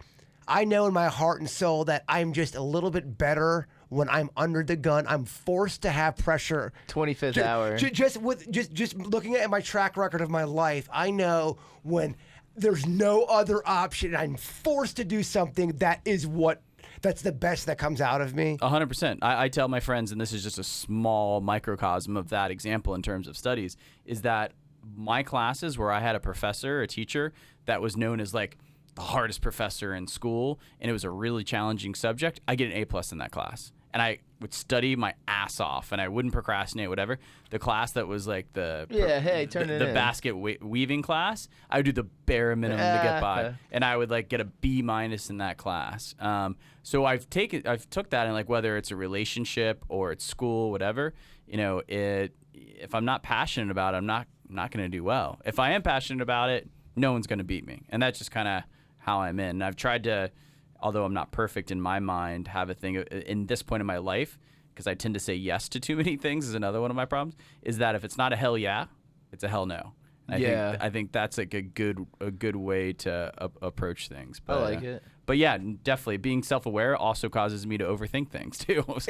Speaker 2: I know in my heart and soul that I'm just a little bit better when I'm under the gun. I'm forced to have pressure.
Speaker 3: 25th hour.
Speaker 2: Just looking at my track record of my life, I know when there's no other option, I'm forced to do something that's the best that comes out of me.
Speaker 4: 100%. I tell my friends, and this is just a small microcosm of that example in terms of studies, is that my classes where I had a teacher that was known as like the hardest professor in school, and it was a really challenging subject, I get an A+ in that class. And I would study my ass off, and I wouldn't procrastinate, whatever. The class that was like the basket weaving class, I would do the bare minimum to get by, and I would like get a B- in that class. So I've took that, and like whether it's a relationship or it's school, whatever, if I'm not passionate about it, I'm not going to do well. If I am passionate about it, no one's going to beat me, and that's just kind of how I'm in. And I've tried to, although I'm not perfect in my mind, have a thing in this point in my life, because I tend to say yes to too many things is another one of my problems, is that if it's not a hell yeah, it's a hell no. And I think that's like a good way to approach things. But,
Speaker 3: I like it.
Speaker 4: But yeah, definitely being self-aware also causes me to overthink things too.
Speaker 2: It's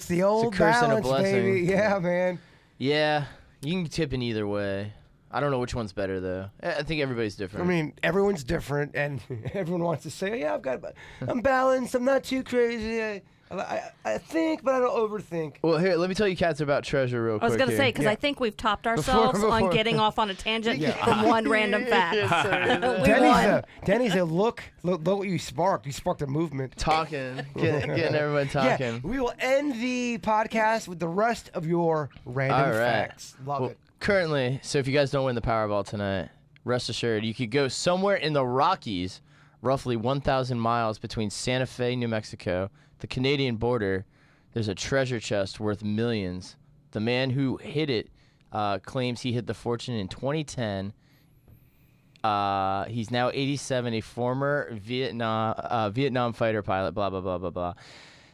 Speaker 2: the old
Speaker 3: it's a curse
Speaker 2: balance,
Speaker 3: and a blessing.
Speaker 2: baby. Yeah, man.
Speaker 3: Yeah, you can tip in either way. I don't know which one's better though. I think everybody's different.
Speaker 2: I mean, everyone's different, and everyone wants to say, "Yeah, I'm balanced. I'm not too crazy. I think, but I don't overthink."
Speaker 3: Well, here, let me tell you cats about treasure real quick.
Speaker 5: I was going to say, because I think we've topped ourselves on getting off on a tangent from one random fact.
Speaker 2: Denny's a look what you sparked. You sparked a movement.
Speaker 3: Talking, getting everyone talking.
Speaker 2: Yeah, we will end the podcast with the rest of your random facts. Love it.
Speaker 3: Currently, so if you guys don't win the Powerball tonight, rest assured, you could go somewhere in the Rockies, roughly 1,000 miles between Santa Fe, New Mexico, the Canadian border. There's a treasure chest worth millions. The man who hid it claims he hid the fortune in 2010. He's now 87, a former Vietnam fighter pilot, blah, blah, blah, blah, blah.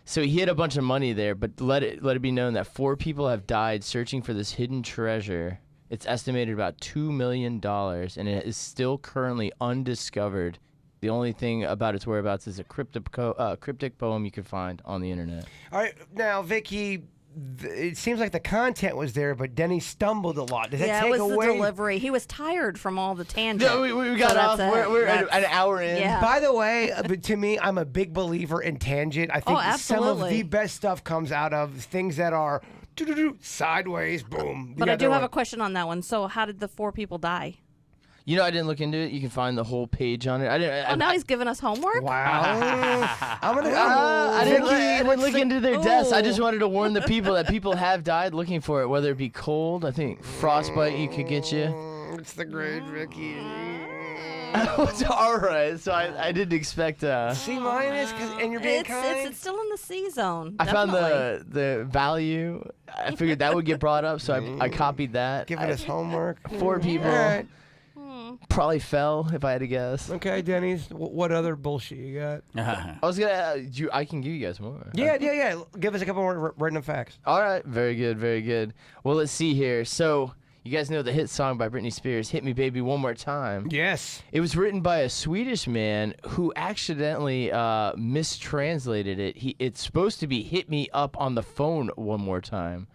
Speaker 3: So he hid a bunch of money there, but let it be known that 4 people have died searching for this hidden treasure. It's estimated about $2 million, and it is still currently undiscovered. The only thing about its whereabouts is a cryptic poem you can find on the internet.
Speaker 2: All right, now, Vicky, it seems like the content was there, but Denny stumbled a lot. Does that take
Speaker 5: it was
Speaker 2: away?
Speaker 5: the delivery. He was tired from all the tangents.
Speaker 3: Yeah, we got off. We're an hour in.
Speaker 5: Yeah.
Speaker 2: By the way, but to me, I'm a big believer in tangent. I think some of the best stuff comes out of things that are sideways, boom.
Speaker 5: But I do have a question on that one. So how did the 4 people die?
Speaker 3: You know, I didn't look into it. You can find the whole page on it.
Speaker 5: Now he's giving us homework?
Speaker 2: Wow.
Speaker 3: I didn't look into their deaths. I just wanted to warn the people that people have died looking for it, whether it be cold. I think frostbite you could get you.
Speaker 2: It's the great Vicky.
Speaker 3: It's all right. So I didn't expect
Speaker 2: C-, and you're being kind.
Speaker 5: It's still in the C zone.
Speaker 3: I found the value. I figured that would get brought up, so I copied that.
Speaker 2: Giving us homework.
Speaker 3: 4 people.
Speaker 2: All right.
Speaker 3: Probably fell, if I had to guess.
Speaker 2: Okay, Denny's. What other bullshit you got?
Speaker 3: I was gonna. I can give you guys more.
Speaker 2: Yeah. Give us a couple more random facts.
Speaker 3: All right. Very good. Very good. Well, let's see here. So, you guys know the hit song by Britney Spears, "Hit Me Baby One More Time."
Speaker 2: Yes.
Speaker 3: It was written by a Swedish man who accidentally mistranslated it. It's supposed to be "Hit Me Up on the Phone One More Time."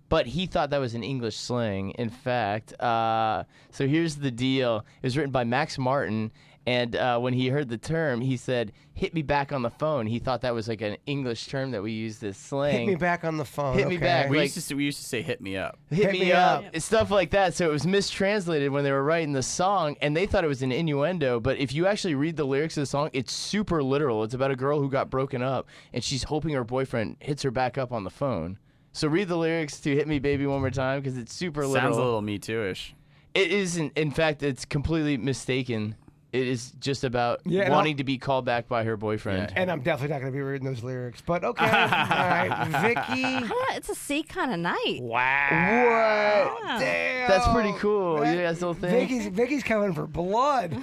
Speaker 3: but he thought that was an English slang. In fact, so here's the deal. It was written by Max Martin, and when he heard the term, he said, "Hit me back on the phone." He thought that was like an English term that we used as slang.
Speaker 2: Hit me back on the phone.
Speaker 3: Hit me back.
Speaker 4: We
Speaker 3: Like,
Speaker 4: used to say "hit me up."
Speaker 3: hit me up. Stuff like that. So it was mistranslated when they were writing the song, and they thought it was an innuendo. But if you actually read the lyrics of the song, it's super literal. It's about a girl who got broken up, and she's hoping her boyfriend hits her back up on the phone. So read the lyrics to "Hit Me Baby One More Time" because it's super literal.
Speaker 4: Sounds a little Me Too-ish.
Speaker 3: It isn't. In fact, it's completely mistaken. It is just about wanting to be called back by her boyfriend.
Speaker 2: And I'm definitely not going to be reading those lyrics. But okay. All right. Vicky.
Speaker 5: It's a C kind of night.
Speaker 2: Wow.
Speaker 3: What?
Speaker 2: Damn.
Speaker 3: That's pretty cool. You guys don't think?
Speaker 2: Vicky's coming for blood.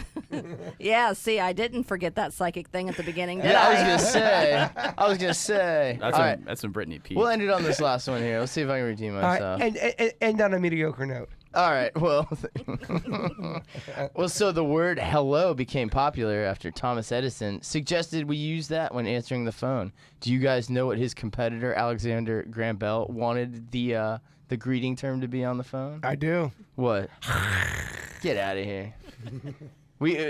Speaker 5: Yeah, see, I didn't forget that psychic thing at the beginning, did
Speaker 3: I
Speaker 5: I?
Speaker 3: was gonna say.
Speaker 4: That's
Speaker 3: All
Speaker 4: when,
Speaker 3: right.
Speaker 4: that's when Brittany peed.
Speaker 3: We'll end it on this last one here. Let's see if I can redeem
Speaker 2: All
Speaker 3: myself.
Speaker 2: right. And end on a mediocre note.
Speaker 3: All right. Well, so the word "hello" became popular after Thomas Edison suggested we use that when answering the phone. Do you guys know what his competitor Alexander Graham Bell wanted the greeting term to be on the phone?
Speaker 2: I do.
Speaker 3: What? Get out of here.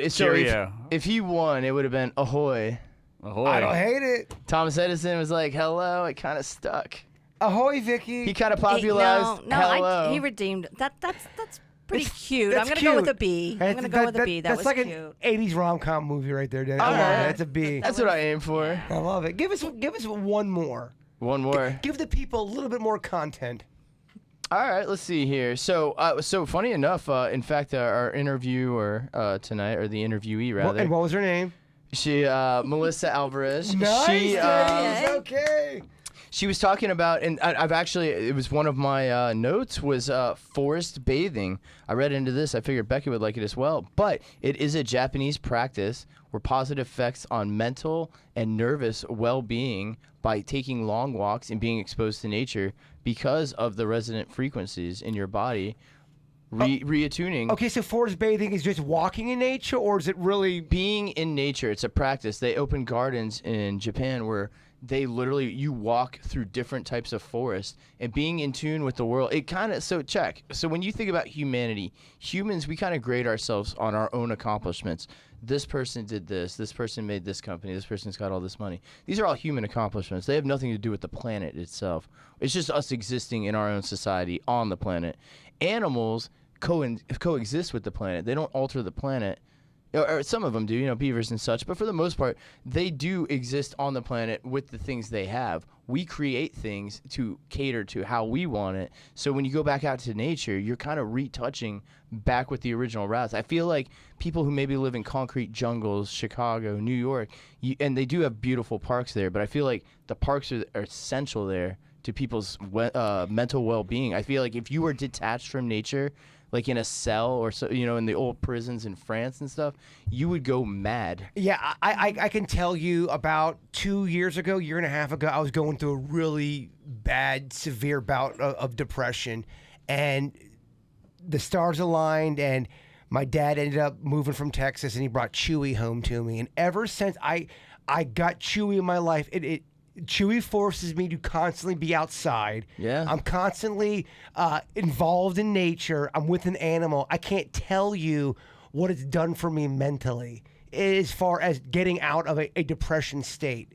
Speaker 4: Cheerio.
Speaker 3: If he won, it would have been ahoy.
Speaker 4: Ahoy.
Speaker 2: I don't hate it.
Speaker 3: Thomas Edison was like, "Hello." It kind of stuck.
Speaker 2: Ahoy, Vicky.
Speaker 3: He kind of popularized hello.
Speaker 5: He redeemed That's pretty cute.
Speaker 2: That's
Speaker 5: I'm gonna go with
Speaker 2: cute.
Speaker 5: a B. I'm gonna go with a B. That
Speaker 2: that's
Speaker 5: was
Speaker 2: like
Speaker 5: cute.
Speaker 2: an 80s rom-com movie right there, Danny. I
Speaker 3: All
Speaker 2: love
Speaker 3: right.
Speaker 2: it. That's a B.
Speaker 3: That's what I aim for.
Speaker 2: I love it. Give us one more.
Speaker 3: One more.
Speaker 2: Give the people a little bit more content.
Speaker 3: All right, let's see here. So funny enough, in fact, our interviewer tonight, or the interviewee rather,
Speaker 2: And what was her name?
Speaker 3: she Melissa Alvarez.
Speaker 2: Nice,
Speaker 3: She
Speaker 2: Danny. Okay.
Speaker 3: she was talking about, and I've actually, it was one of my notes was forest bathing. I read into this. I figured Becky would like it as well. But it is a Japanese practice where positive effects on mental and nervous well-being by taking long walks and being exposed to nature because of the resonant frequencies in your body. Reattuning.
Speaker 2: Okay, so forest bathing is just walking in nature, or is it really
Speaker 3: Being in nature, it's a practice. They open gardens in Japan where they literally, you walk through different types of forest and being in tune with the world. It kind of, so when you think about humanity, humans, we kind of grade ourselves on our own accomplishments. This person did this person made this company, this person's got all this money. These are all human accomplishments. They have nothing to do with the planet itself. It's just us existing in our own society on the planet. Animals coexist with the planet. They don't alter the planet. Or some of them do, beavers and such, but for the most part, they do exist on the planet with the things they have. We create things to cater to how we want it. So when you go back out to nature, you're kind of retouching back with the original routes. I feel like people who maybe live in concrete jungles, Chicago, New York, and they do have beautiful parks there, but I feel like the parks are essential there to people's mental well-being. I feel like if you were detached from nature, like in a cell or so, in the old prisons in France and stuff, you would go mad.
Speaker 2: Yeah, I can tell you about 2 years ago, year and a half ago, I was going through a really bad, severe bout of depression, and the stars aligned, and my dad ended up moving from Texas, and he brought Chewy home to me. And ever since I got Chewy in my life, Chewy forces me to constantly be outside.
Speaker 3: Yeah.
Speaker 2: I'm constantly involved in nature. I'm with an animal. I can't tell you what it's done for me mentally as far as getting out of a depression state.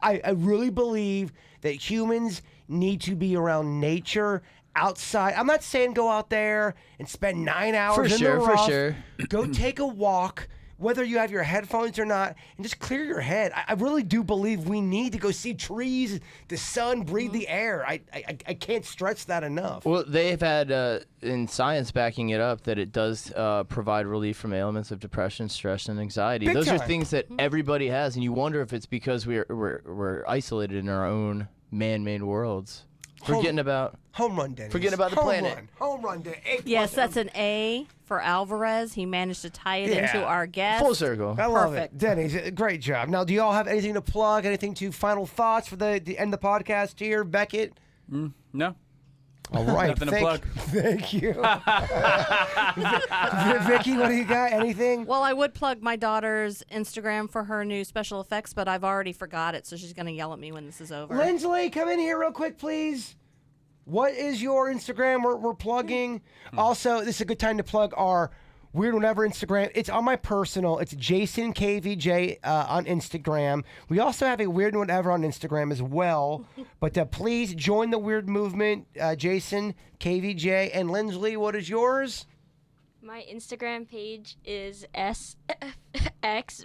Speaker 2: I really believe that humans need to be around nature, outside. I'm not saying go out there and spend 9 hours in the rough.
Speaker 3: For sure.
Speaker 2: Go take a walk, whether you have your headphones or not, and just clear your head. I really do believe we need to go see trees, the sun, breathe the air. I can't stress that enough.
Speaker 3: Well, they've had in science backing it up that it does provide relief from ailments of depression, stress, and anxiety.
Speaker 2: Big
Speaker 3: Those are
Speaker 2: time.
Speaker 3: things that everybody has, and you wonder if it's because we're isolated in our own man-made worlds. Forgetting about
Speaker 2: home run, Dennis.
Speaker 3: Forgetting about the planet.
Speaker 2: Home run, Dennis.
Speaker 5: Yes, that's an A for Alvarez. He managed to tie it into our guest.
Speaker 3: Full circle.
Speaker 2: I love
Speaker 5: Perfect.
Speaker 2: it. Denny's, great job. Now, do you all have anything to plug? Anything to final thoughts for the end of the podcast here, Beckett?
Speaker 4: No.
Speaker 2: All right.
Speaker 4: Nothing to plug.
Speaker 2: Thank you. Vicky, what do you got? Anything?
Speaker 5: Well, I would plug my daughter's Instagram for her new special effects, but I've already forgot it, so she's going to yell at me when this is over.
Speaker 2: Lindsley, come in here real quick, please. what is your Instagram? We're plugging. Also, this is a good time to plug our Weird Whenever Instagram. It's on my personal. It's Jason KVJ on Instagram. We also have a Weird Whenever on Instagram as well. But please join the weird movement. Jason KVJ and Lindsley, what is yours?
Speaker 10: My Instagram page is SX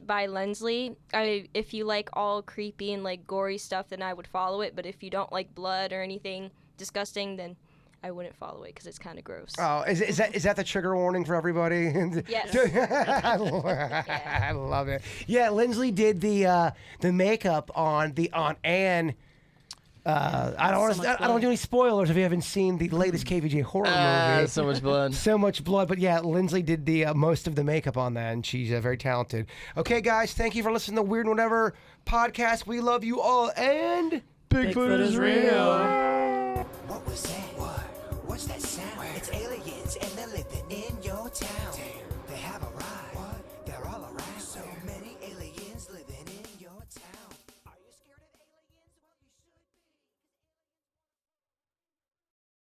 Speaker 10: by Lindsley. If you like all creepy and like gory stuff, then I would follow it. But if you don't like blood or anything disgusting, then I wouldn't follow it because it's kind of gross.
Speaker 2: Oh, is that the trigger warning for everybody?
Speaker 10: Yes.
Speaker 2: I love it. Yeah, Lindsley did the makeup on Anne. I don't want to do any spoilers if you haven't seen the latest KVJ horror movie.
Speaker 3: So much blood.
Speaker 2: So much blood. But yeah, Lindsley did the most of the makeup on that, and she's very talented. Okay, guys, thank you for listening to the Weird Whatever podcast. We love you all, and
Speaker 3: Bigfoot is real.
Speaker 1: What was that? What's that sound? It's aliens and they're living in your town.